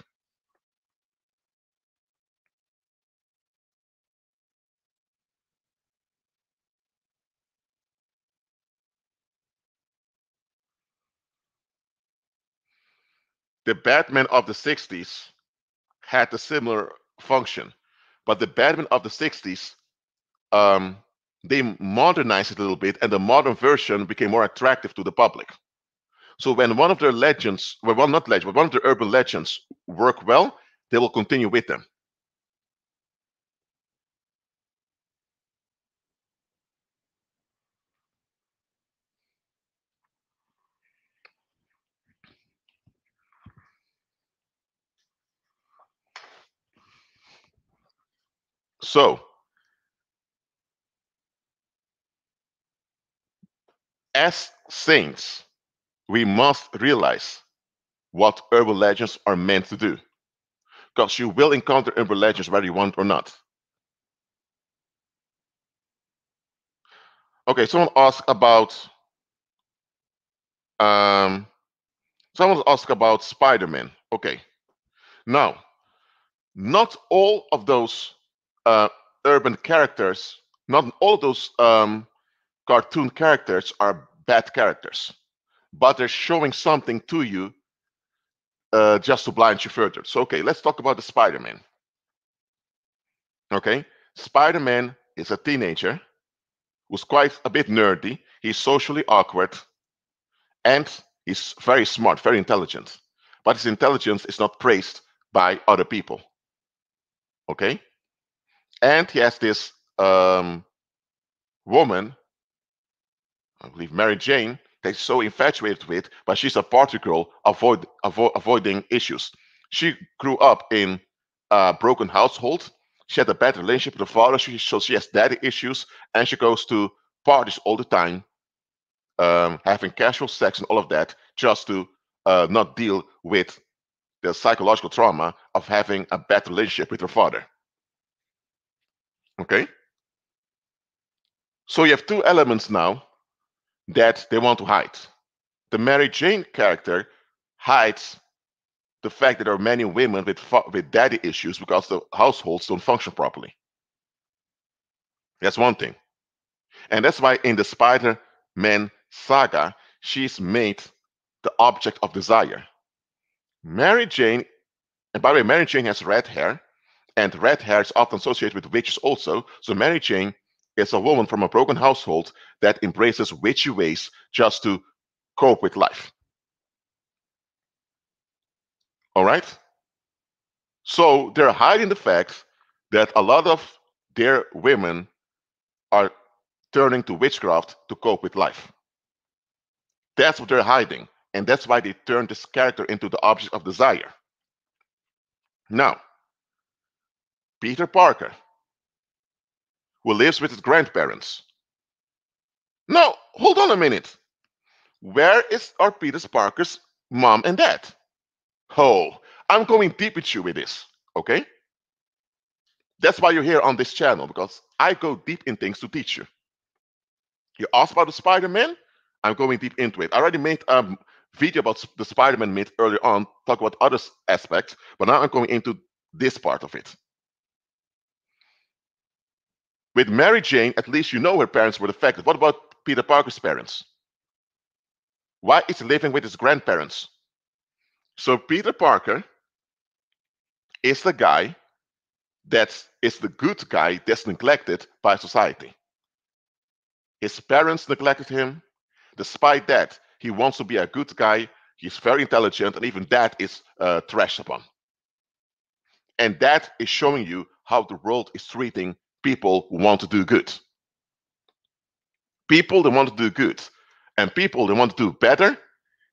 The Batman of the 60s had a similar function, but the Batman of the 60s, they modernized it a little bit, and the modern version became more attractive to the public. So when one of their legends, well, not legends, but one of their urban legends work well, they will continue with them. So as saints, we must realize what urban legends are meant to do. Because you will encounter urban legends whether you want or not. Okay, um someone asked about Spider-Man. Okay. Now, not all of those uh, urban characters, not all of those cartoon characters are bad characters, but they're showing something to you just to blind you further. So, okay, let's talk about the Spider-Man. Okay, Spider-Man is a teenager who's quite a bit nerdy. He's socially awkward, and he's very smart, very intelligent. But his intelligence is not praised by other people. Okay, and he has this woman, I believe Mary Jane, that he's so infatuated with, but she's a party girl avoiding issues. She grew up in a broken household. She had a bad relationship with her father, so she has daddy issues, and she goes to parties all the time, having casual sex and all of that, just to not deal with the psychological trauma of having a bad relationship with her father. Okay? So you have two elements now that they want to hide. The Mary Jane character hides the fact that there are many women with daddy issues because the households don't function properly. That's one thing. And that's why in the Spider-Man saga, she's made the object of desire. Mary Jane, and by the way, Mary Jane has red hair, and red hair is often associated with witches also. So Mary Jane is a woman from a broken household that embraces witchy ways just to cope with life. All right? So they're hiding the fact that a lot of their women are turning to witchcraft to cope with life. That's what they're hiding. And that's why they turn this character into the object of desire. Now, Peter Parker, who lives with his grandparents. No, hold on a minute. Where are Peter Parker's mom and dad? Oh, I'm going deep with you with this, okay? That's why you're here on this channel, because I go deep in things to teach you. You asked about the Spider-Man? I'm going deep into it. I already made a video about the Spider-Man myth earlier on, talk about other aspects, but now I'm going into this part of it. With Mary Jane, at least you know her parents were defective. What about Peter Parker's parents? Why is he living with his grandparents? So Peter Parker is the guy that is the good guy that's neglected by society. His parents neglected him. Despite that, he wants to be a good guy. He's very intelligent, and even that is trashed upon. And that is showing you how the world is treating people who want to do good. People that want to do good and people that want to do better,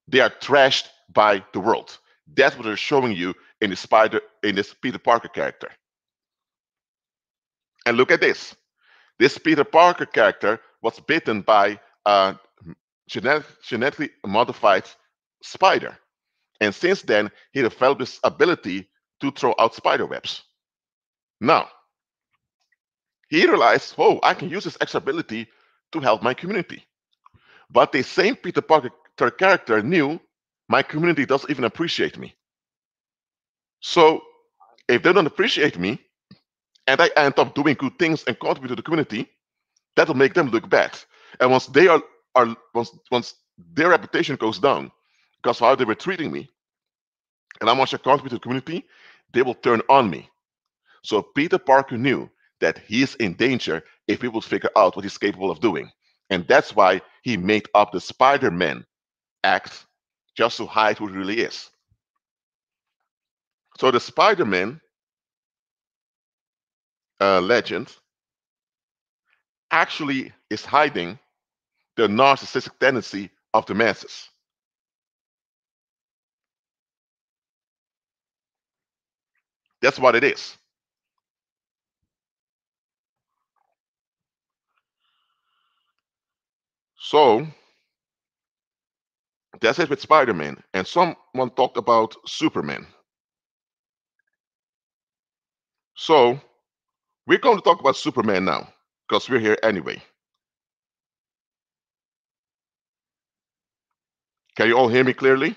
they are trashed by the world. That's what they're showing you in this Peter Parker character. And look at this. This Peter Parker character was bitten by a genetically modified spider. And since then, he developed this ability to throw out spider webs. Now, he realized, oh, I can use this extra ability to help my community. But the same Peter Parker character knew my community doesn't even appreciate me. So if they don't appreciate me, and I end up doing good things and contribute to the community, that will make them look bad. And once they are once their reputation goes down because of how they were treating me, and how much I contribute to the community, they will turn on me. So Peter Parker knew that he is in danger if he would figure out what he's capable of doing. And that's why he made up the Spider-Man act just to hide who he really is. So the Spider-Man legend actually is hiding the narcissistic tendency of the masses. That's what it is. So that's it with Spider-Man. And someone talked about Superman. So we're going to talk about Superman now because we're here anyway. Can you all hear me clearly?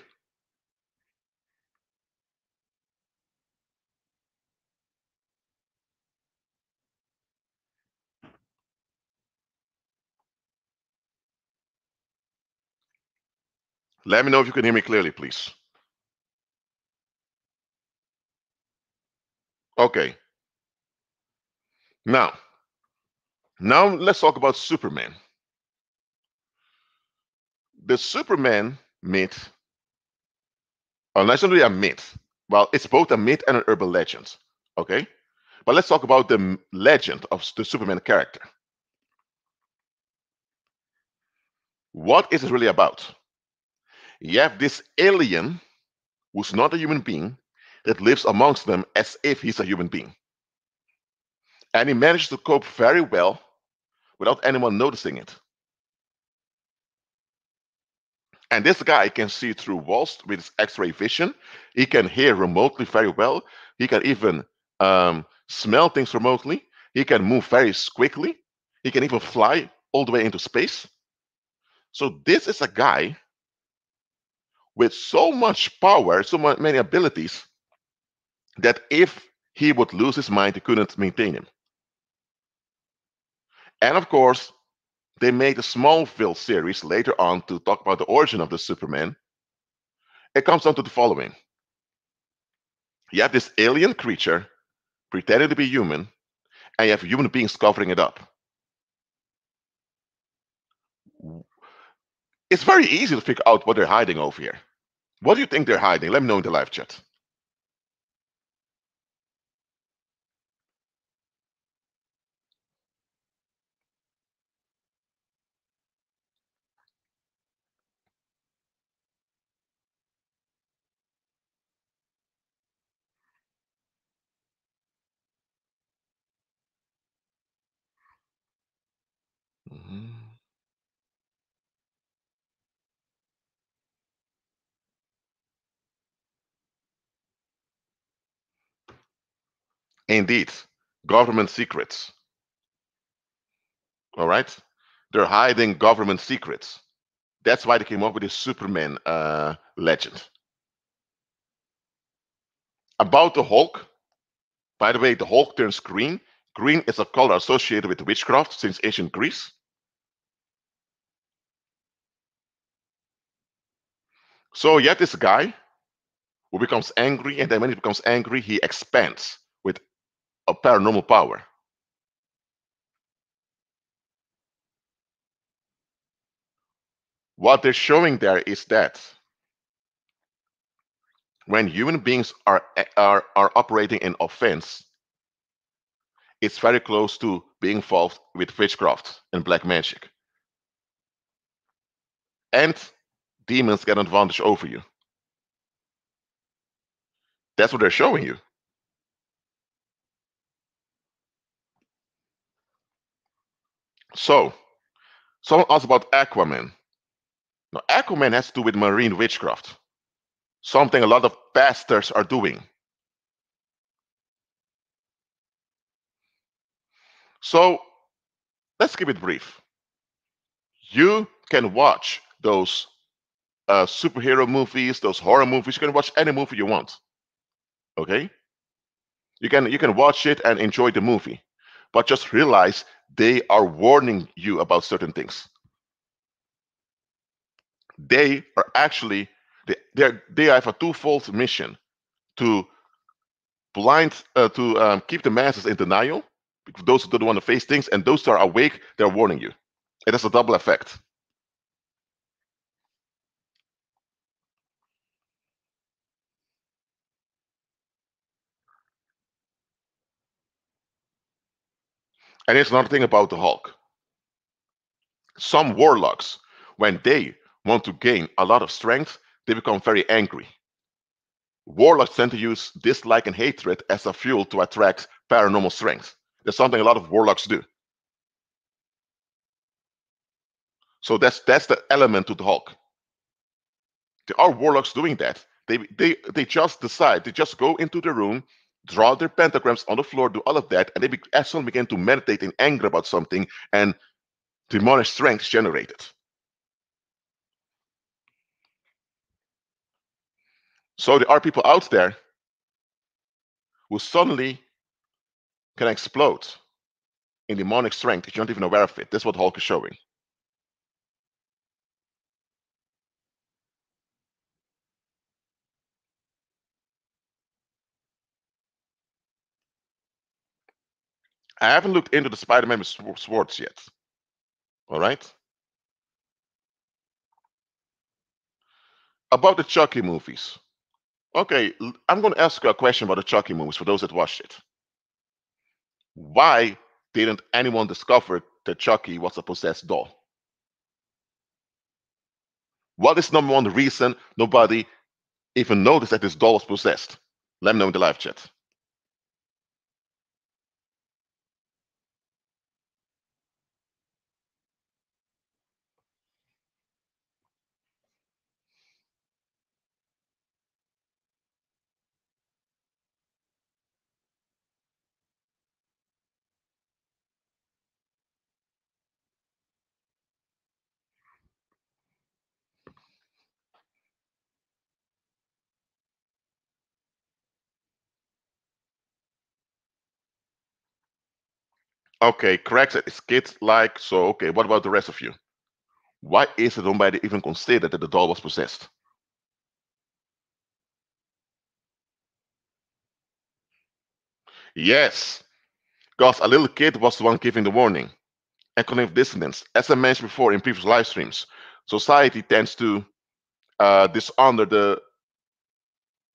Let me know if you can hear me clearly, please. Okay. Now let's talk about Superman. The Superman myth, or not only a myth, well, it's both a myth and an urban legend. Okay? But let's talk about the legend of the Superman character. What is it really about? You have this alien who's not a human being that lives amongst them as if he's a human being. And he manages to cope very well without anyone noticing it. And this guy can see through walls with his X-ray vision. He can hear remotely very well. He can even smell things remotely. He can move very quickly. He can even fly all the way into space. So this is a guy with so much power, so many abilities, that if he would lose his mind, he couldn't maintain him. And of course, they made a Smallville series later on to talk about the origin of the Superman. It comes down to the following. You have this alien creature pretending to be human, and you have human beings covering it up. It's very easy to figure out what they're hiding over here. What do you think they're hiding? Let me know in the live chat. Mhm. Indeed, government secrets. All right? They're hiding government secrets. That's why they came up with this Superman legend. About the Hulk, By the way, the Hulk turns green. Green is a color associated with witchcraft since ancient Greece. So yet this guy who becomes angry, and then when he becomes angry, he expands with a paranormal power. What they're showing there is that when human beings are operating in offense, it's very close to being involved with witchcraft and black magic. And demons get an advantage over you. That's what they're showing you. So, someone asked about Aquaman. Now, Aquaman has to do with marine witchcraft, something a lot of pastors are doing. So, let's keep it brief. You can watch those superhero movies, those horror movies. You can watch any movie you want. Okay, you can watch it and enjoy the movie, but just realize they are warning you about certain things. They are actually they have a twofold mission to keep the masses in denial, those who don't want to face things, and those that are awake, they're warning you. It has a double effect. And here's another thing about the Hulk. Some warlocks, when they want to gain a lot of strength, they become very angry. Warlocks tend to use dislike and hatred as a fuel to attract paranormal strength. That's something a lot of warlocks do. So that's the element to the Hulk. There are warlocks doing that. They just decide, they just go into the room, draw their pentagrams on the floor, do all of that, and as soon begin to meditate in anger about something, and demonic strength is generated. So there are people out there who suddenly can explode in demonic strength if you're not even aware of it. That's what Hulk is showing. I haven't looked into the Spider-Man with swords yet. All right. About the Chucky movies. Okay, I'm going to ask you a question about the Chucky movies for those that watched it. Why didn't anyone discover that Chucky was a possessed doll? What is number one reason nobody even noticed that this doll was possessed? Let me know in the live chat. Okay, correct. It's kids like, so okay, what about the rest of you? Why is it nobody even considered that the doll was possessed? Yes, because a little kid was the one giving the warning. And cognitive dissonance, as I mentioned before in previous live streams, society tends to dishonor the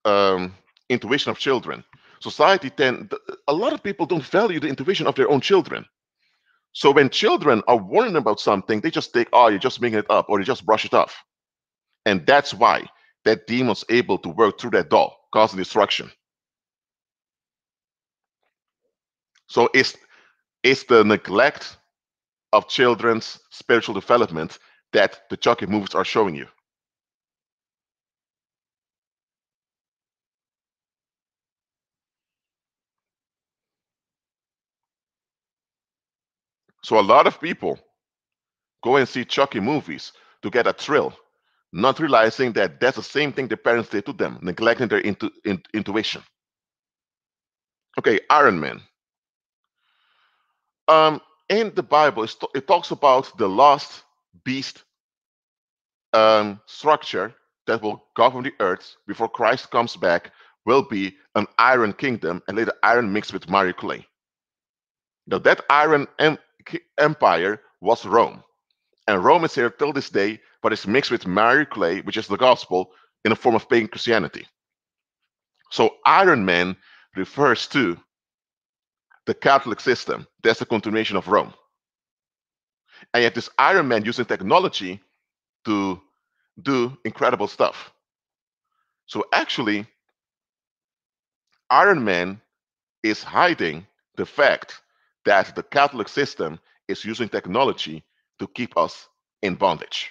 um, intuition of children. A lot of people don't value the intuition of their own children. So when children are warning about something, they just think, oh, you're just making it up, or you just brush it off. And that's why that demon's able to work through that doll, causing destruction. So it's the neglect of children's spiritual development that the Chucky movies are showing you. So a lot of people go and see Chucky movies to get a thrill, not realizing that that's the same thing their parents did to them, neglecting their intuition. Okay, Iron Man. Um, in the Bible, it talks about the last beast structure that will govern the earth before Christ comes back will be an iron kingdom and later iron mixed with Mario clay. Now, that empire was Rome. And Rome is here till this day, but it's mixed with Mario clay, which is the gospel, in a form of pagan Christianity. So, Iron Man refers to the Catholic system. That's the continuation of Rome. And yet, this Iron Man using technology to do incredible stuff. So, actually, Iron Man is hiding the fact that the Catholic system is using technology to keep us in bondage.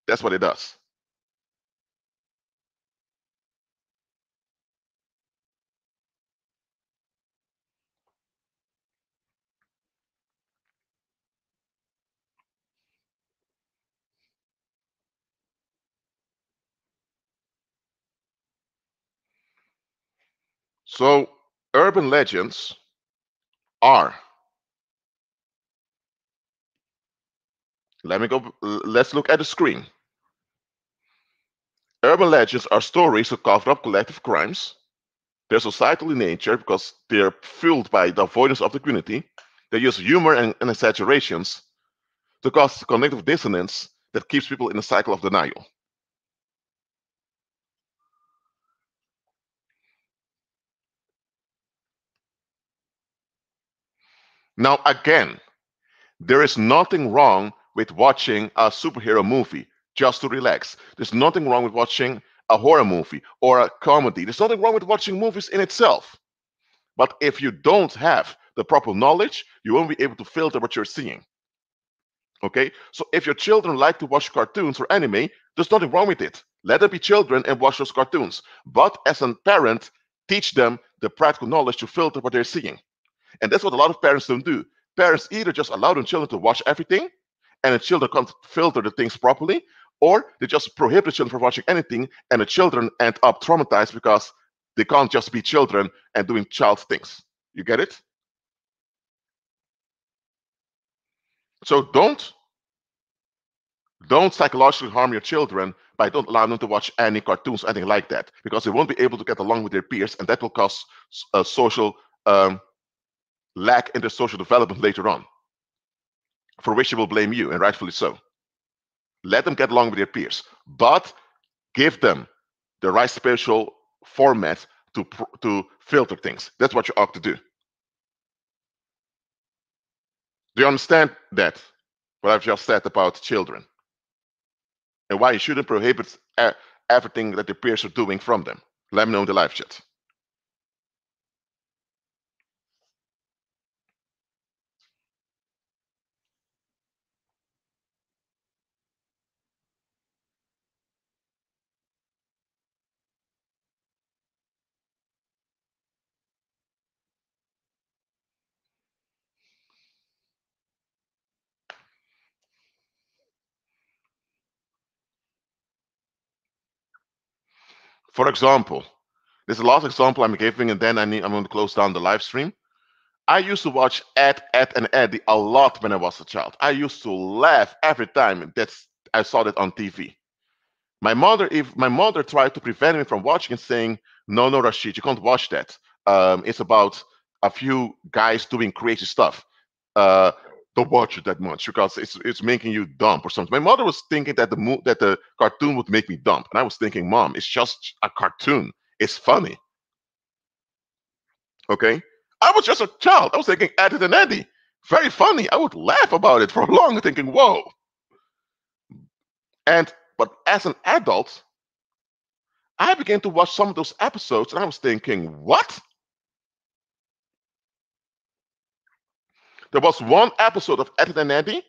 That's what it does. So, urban legends are, let's look at the screen. Urban legends are stories to cover up collective crimes. They're societal in nature because they're fueled by the avoidance of the community. They use humor and exaggerations to cause cognitive dissonance that keeps people in a cycle of denial. Now, again, there is nothing wrong with watching a superhero movie just to relax. There's nothing wrong with watching a horror movie or a comedy. There's nothing wrong with watching movies in itself. But if you don't have the proper knowledge, you won't be able to filter what you're seeing. Okay? So if your children like to watch cartoons or anime, there's nothing wrong with it. Let them be children and watch those cartoons. But as a parent, teach them the practical knowledge to filter what they're seeing. And that's what a lot of parents don't do. Parents either just allow their children to watch everything and the children can't filter the things properly, or they just prohibit the children from watching anything and the children end up traumatized because they can't just be children and doing child things. You get it? So don't psychologically harm your children by don't allowing them to watch any cartoons or anything like that, because they won't be able to get along with their peers, and that will cause a social lack in their social development later on, for which they will blame you, and rightfully so. Let them get along with their peers, but give them the right spiritual format to filter things. That's what you ought to do. Do you understand that? What I've just said about children and why you shouldn't prohibit everything that their peers are doing from them. Let me know in the live chat. For example, this is the last example I'm giving, and then I'm going to close down the live stream. I used to watch Ed, and Eddie a lot when I was a child. I used to laugh every time that I saw that on TV. If my mother tried to prevent me from watching it, saying, "No, no, Rashid, you can't watch that. It's about a few guys doing crazy stuff. Uh, don't watch it that much because it's making you dumb or something." My mother was thinking that the cartoon would make me dumb, and I was thinking, "Mom, it's just a cartoon. It's funny." Okay, I was just a child. I was thinking Eddie and Eddie, very funny. I would laugh about it for long, thinking, "Whoa." But as an adult, I began to watch some of those episodes and I was thinking, what? There was one episode of Ed and Eddie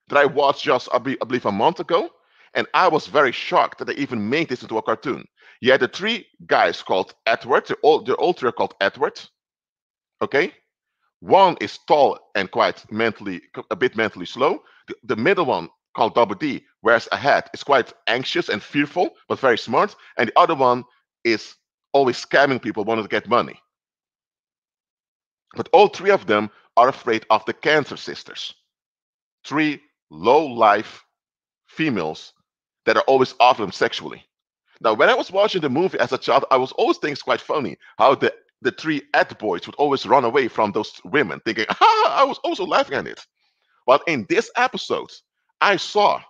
that I watched just, I believe, a month ago, and I was very shocked that they even made this into a cartoon. You had the three guys called Edward, they're all three are called Edward, okay? One is tall and a bit mentally slow. The middle one, called Double D, wears a hat, is quite anxious and fearful, but very smart. And the other one is always scamming people, wanting to get money. But all three of them are afraid of the Cancer Sisters. Three low life females that are always after them sexually. Now, when I was watching the movie as a child, I was always thinking it's quite funny how the three ad boys would always run away from those women, thinking, ha, I was also laughing at it. But in this episode, I saw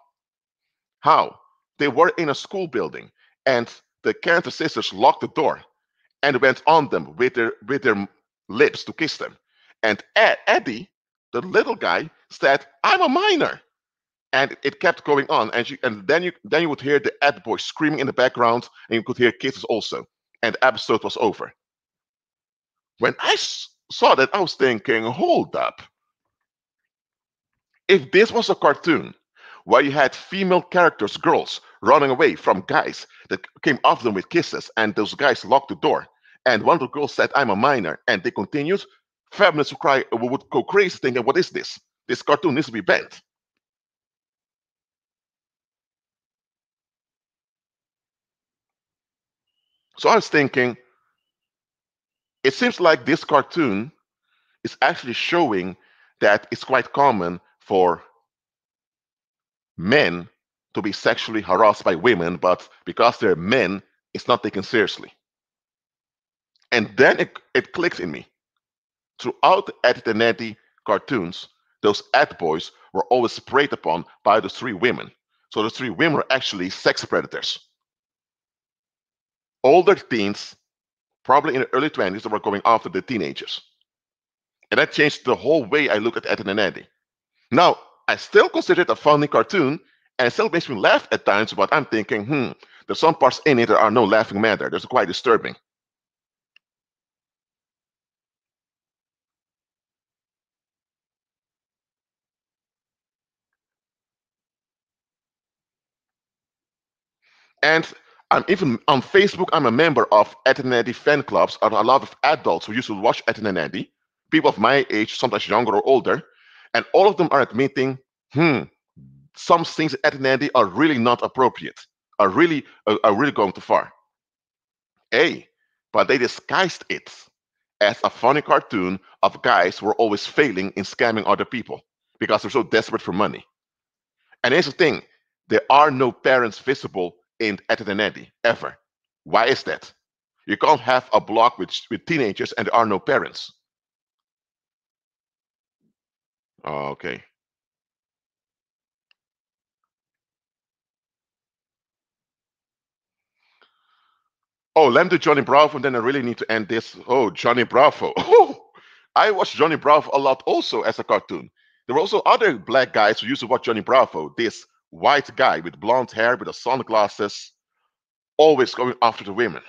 how they were in a school building and the Cantor sisters locked the door and went on them with their lips to kiss them. And Eddie, the little guy, said, I'm a minor. And it kept going on, and then you would hear the ad boy screaming in the background, and you could hear kisses also, and the episode was over. When I saw that, I was thinking, hold up, if this was a cartoon where you had female characters, girls, running away from guys that came after them with kisses, and those guys locked the door, and one of the girls said, I'm a minor, and they continued, feminists would go crazy thinking, what is this? This cartoon needs to be banned. So I was thinking, it seems like this cartoon is actually showing that it's quite common for men to be sexually harassed by women, but because they're men, it's not taken seriously. And then it clicked in me. Throughout the Ed and Eddie cartoons, those ad boys were always preyed upon by the three women. So the three women were actually sex predators. Older teens, probably in the early 20s, that were going after the teenagers. And that changed the whole way I look at Ed and Eddie. Now, I still consider it a funny cartoon, and it still makes me laugh at times, but I'm thinking, there's some parts in it that are no laughing matter. There's quite disturbing. And I'm even on Facebook, I'm a member of Ed and Eddie fan clubs. Are a lot of adults who used to watch Ed and Eddie, people of my age, sometimes younger or older, and all of them are admitting, some things in Ed and Eddie are really not appropriate, are really going too far. Hey, but they disguised it as a funny cartoon of guys who are always failing in scamming other people because they're so desperate for money. And here's the thing, there are no parents visible in Ed and Eddie, ever. Why is that? You can't have a blog with teenagers and there are no parents. Oh, okay. Oh, let me do Johnny Bravo, and then I really need to end this. Oh, Johnny Bravo. Oh, I watched Johnny Bravo a lot also as a cartoon. There were also other black guys who used to watch Johnny Bravo. This white guy with blonde hair, with the sunglasses, always going after the women.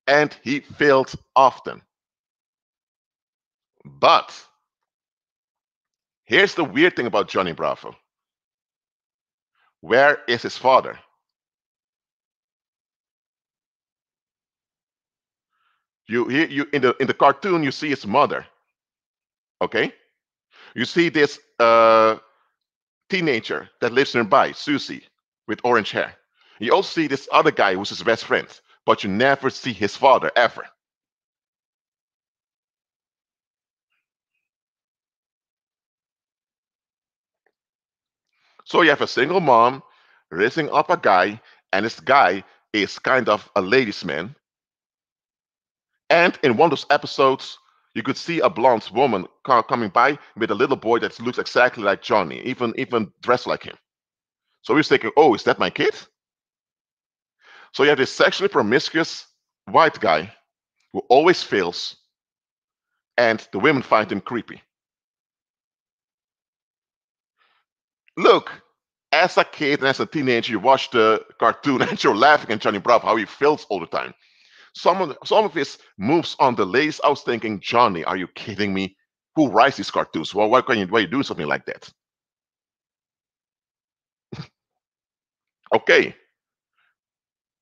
And he failed often. But here's the weird thing about Johnny Bravo. Where is his father? You in the cartoon you see his mother. Okay, you see this teenager that lives nearby, Susie, with orange hair. You also see this other guy who's his best friend, but you never see his father ever. So you have a single mom raising up a guy, and this guy is kind of a ladies' man. And in one of those episodes, you could see a blonde woman coming by with a little boy that looks exactly like Johnny, even dressed like him. So he's thinking, oh, is that my kid? So you have this sexually promiscuous white guy who always fails, and the women find him creepy. Look, as a kid and as a teenager, you watch the cartoon and you're laughing at Johnny Bravo, how he fails all the time. Some of his moves on the lace, I was thinking, Johnny, are you kidding me? Who writes these cartoons? Well, why are you doing something like that? Okay,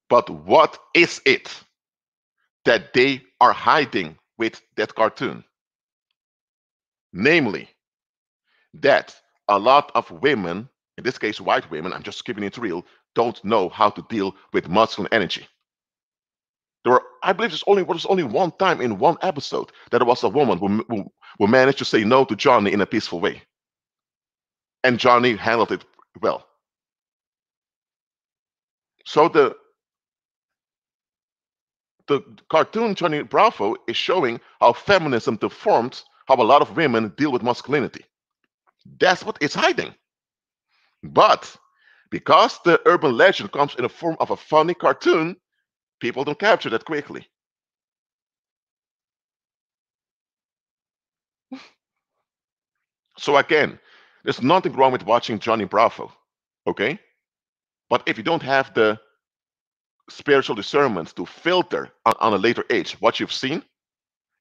but what is it that they are hiding with that cartoon? Namely, that a lot of women, in this case white women, I'm just keeping it real, don't know how to deal with masculine energy. I believe there's only one time in one episode that there was a woman will manage to say no to Johnny in a peaceful way. And Johnny handled it well. So the cartoon Johnny Bravo is showing how feminism deforms how a lot of women deal with masculinity. That's what it's hiding. But because the urban legend comes in the form of a funny cartoon, people don't capture that quickly. So again, there's nothing wrong with watching Johnny Bravo, okay? But if you don't have the spiritual discernment to filter on a later age what you've seen,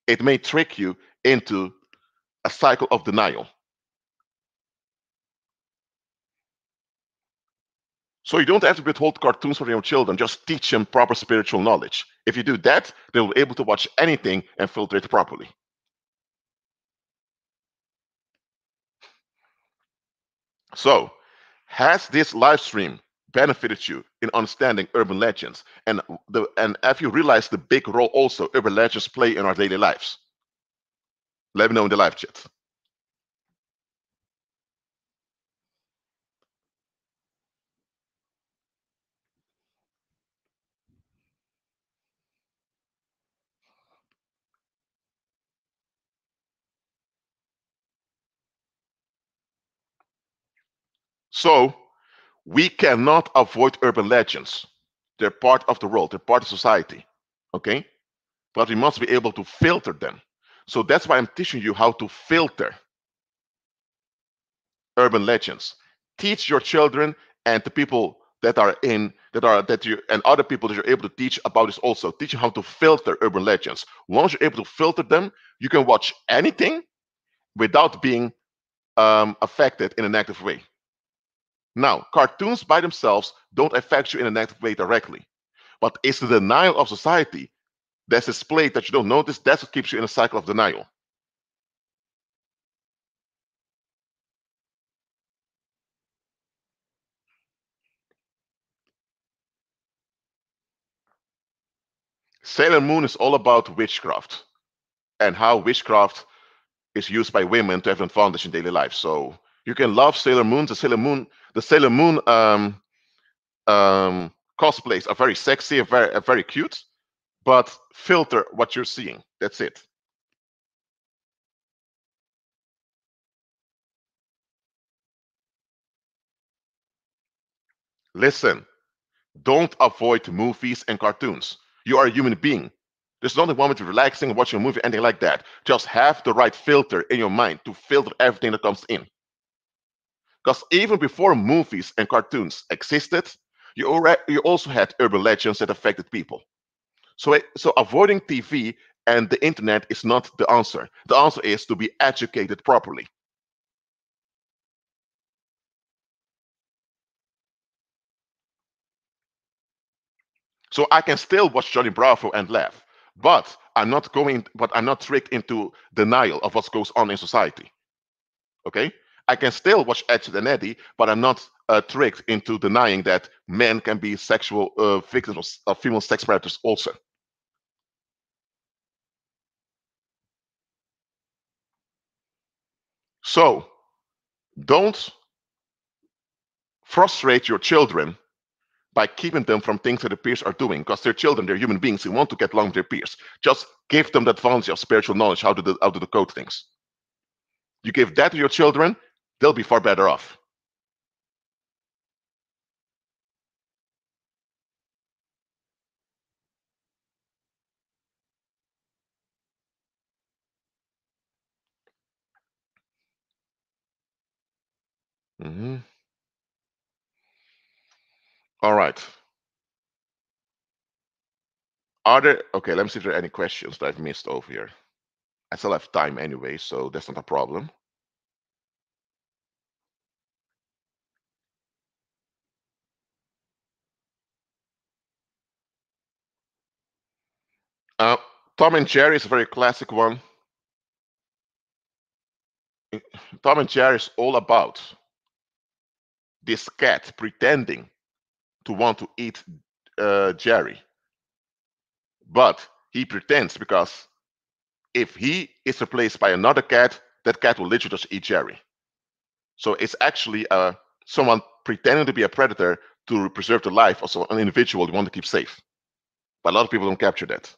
it may trick you into a cycle of denial. So you don't have to withhold cartoons from your children, just teach them proper spiritual knowledge. If you do that, they'll be able to watch anything and filter it properly. So, has this live stream benefited you in understanding urban legends? And have you realized the big role also urban legends play in our daily lives? Let me know in the live chat. So, we cannot avoid urban legends. They're part of the world, they're part of society. Okay? But we must be able to filter them. So that's why I'm teaching you how to filter urban legends. Teach your children and the people that you and other people that you're able to teach about this also. Teach them how to filter urban legends. Once you're able to filter them, you can watch anything without being affected in a negative way. Now, cartoons by themselves don't affect you in a negative way directly, but it's the denial of society that's displayed that you don't notice. That's what keeps you in a cycle of denial. Sailor Moon is all about witchcraft and how witchcraft is used by women to have an advantage in daily life. So you can love Sailor Moon. The Sailor Moon cosplays are very sexy and very cute, but filter what you're seeing. That's it. Listen, don't avoid movies and cartoons. You are a human being. There's nothing wrong with relaxing, watching a movie, anything like that. Just have the right filter in your mind to filter everything that comes in. Because even before movies and cartoons existed, you also had urban legends that affected people. So avoiding TV and the internet is not the answer. The answer is to be educated properly. So I can still watch Johnny Bravo and laugh, but I'm not tricked into denial of what goes on in society. Okay? I can still watch Ed and Eddie, but I'm not tricked into denying that men can be sexual victims of female sex predators also. So don't frustrate your children by keeping them from things that their peers are doing, because they're children, they're human beings, they want to get along with their peers. Just give them the advantage of spiritual knowledge, how to decode things. You give that to your children, they'll be far better off. Mhm. All right. Okay, let me see if there are any questions that I've missed over here. I still have time anyway, so that's not a problem. Uh, Tom and Jerry is a very classic one. Tom and Jerry is all about this cat pretending to want to eat Jerry, but he pretends because If he is replaced by another cat, that cat will literally just eat Jerry. So it's actually someone pretending to be a predator to preserve the life of an individual you want to keep safe. But a lot of people don't capture that.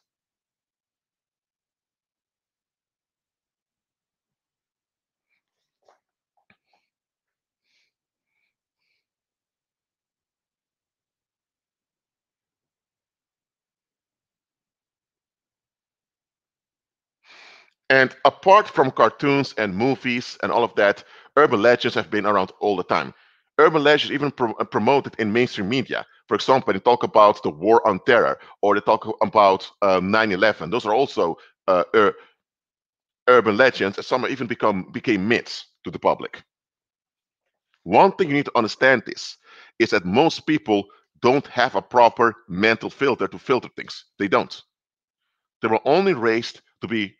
And apart from cartoons and movies and all of that, urban legends have been around all the time. Urban legends even promoted in mainstream media. For example, when they talk about the war on terror or they talk about 9/11, those are also urban legends, and some even became myths to the public. One thing you need to understand is that most people don't have a proper mental filter to filter things. They don't. They were only raised to be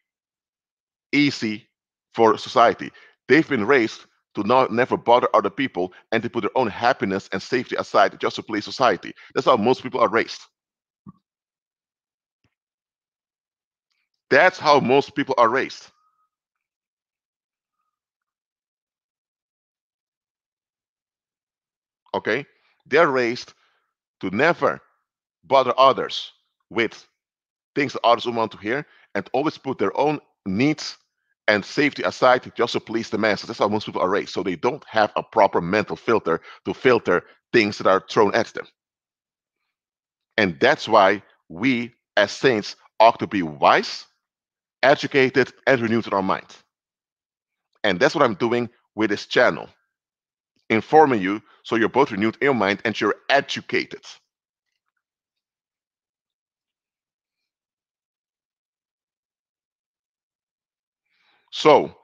easy for society. They've been raised to not never bother other people and to put their own happiness and safety aside just to please society. That's how most people are raised. That's how most people are raised. Okay? They're raised to never bother others with things that others don't want to hear and always put their own needs and safety aside just to please the masses. That's how most people are raised. So they don't have a proper mental filter to filter things that are thrown at them. And that's why we as saints ought to be wise, educated, and renewed in our mind. And that's what I'm doing with this channel, informing you so you're both renewed in your mind and you're educated. So,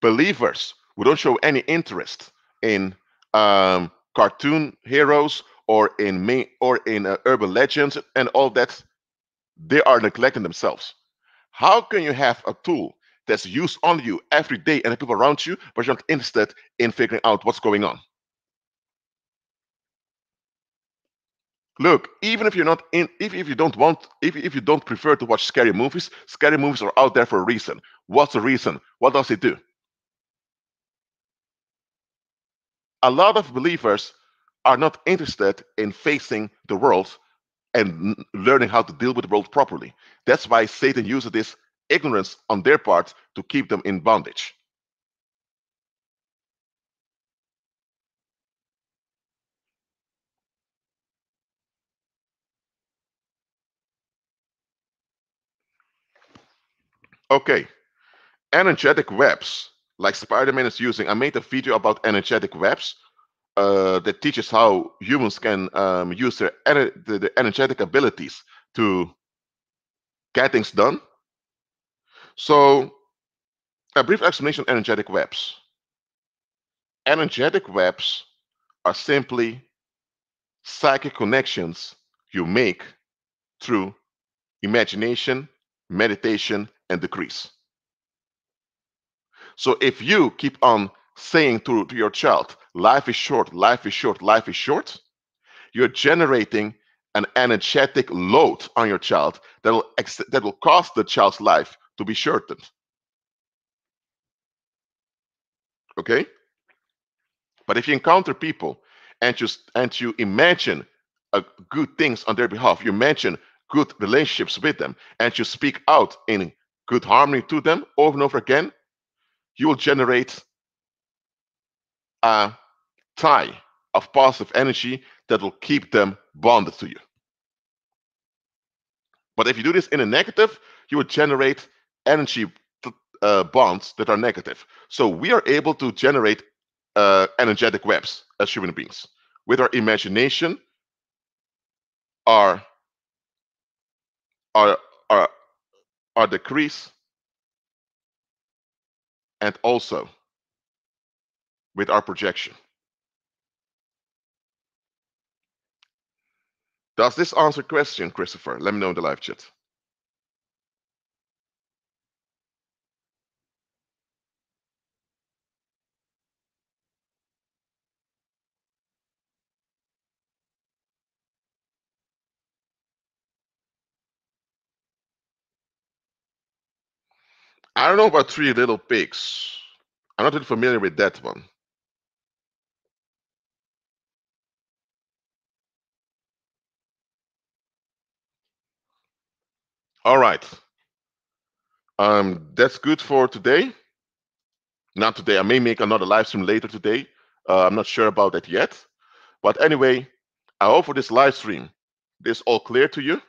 believers who don't show any interest in cartoon heroes or in urban legends and all that, they are neglecting themselves. How can you have a tool that's used on you every day and the people around you, but you're not interested in figuring out what's going on? Look, even if you're not in, if you don't want, if you don't prefer to watch scary movies are out there for a reason. What's the reason? What does it do? A lot of believers are not interested in facing the world and learning how to deal with the world properly. That's why Satan uses this ignorance on their part to keep them in bondage. Okay, energetic webs, like Spider-Man is using. I made a video about energetic webs that teaches how humans can use their energetic abilities to get things done. So, a brief explanation of energetic webs. Energetic webs are simply psychic connections you make through imagination, meditation, and decrease. So if you keep on saying to your child, life is short, life is short, life is short, you're generating an energetic load on your child that will cause the child's life to be shortened. Okay? But if you encounter people and you imagine good things on their behalf, you imagine good relationships with them, and you speak out in good harmony to them over and over again, you will generate a tie of positive energy that will keep them bonded to you. But if you do this in a negative, you will generate energy bonds that are negative. So we are able to generate energetic webs as human beings with our imagination, our our our, our decrease, and also with our projection. Does this answer question, Christopher? Let me know in the live chat. I don't know about Three Little Pigs. I'm not really familiar with that one. All right. That's good for today. Not today. I may make another live stream later today. I'm not sure about that yet. But anyway, I hope for this live stream, this all clear to you.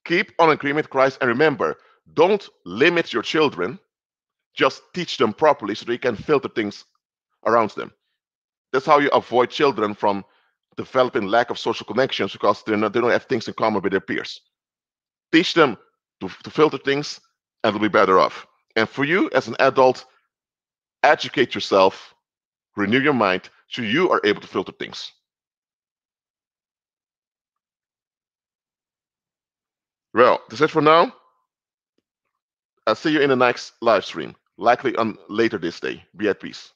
Keep on agreement with Christ, and remember, don't limit your children. Just teach them properly so they can filter things around them. That's how you avoid children from developing lack of social connections because they don't have things in common with their peers. Teach them to filter things and they'll be better off. And for you as an adult, educate yourself, renew your mind so you are able to filter things. Well, that's it for now. I'll see you in the next live stream, likely on later this day. Be at peace.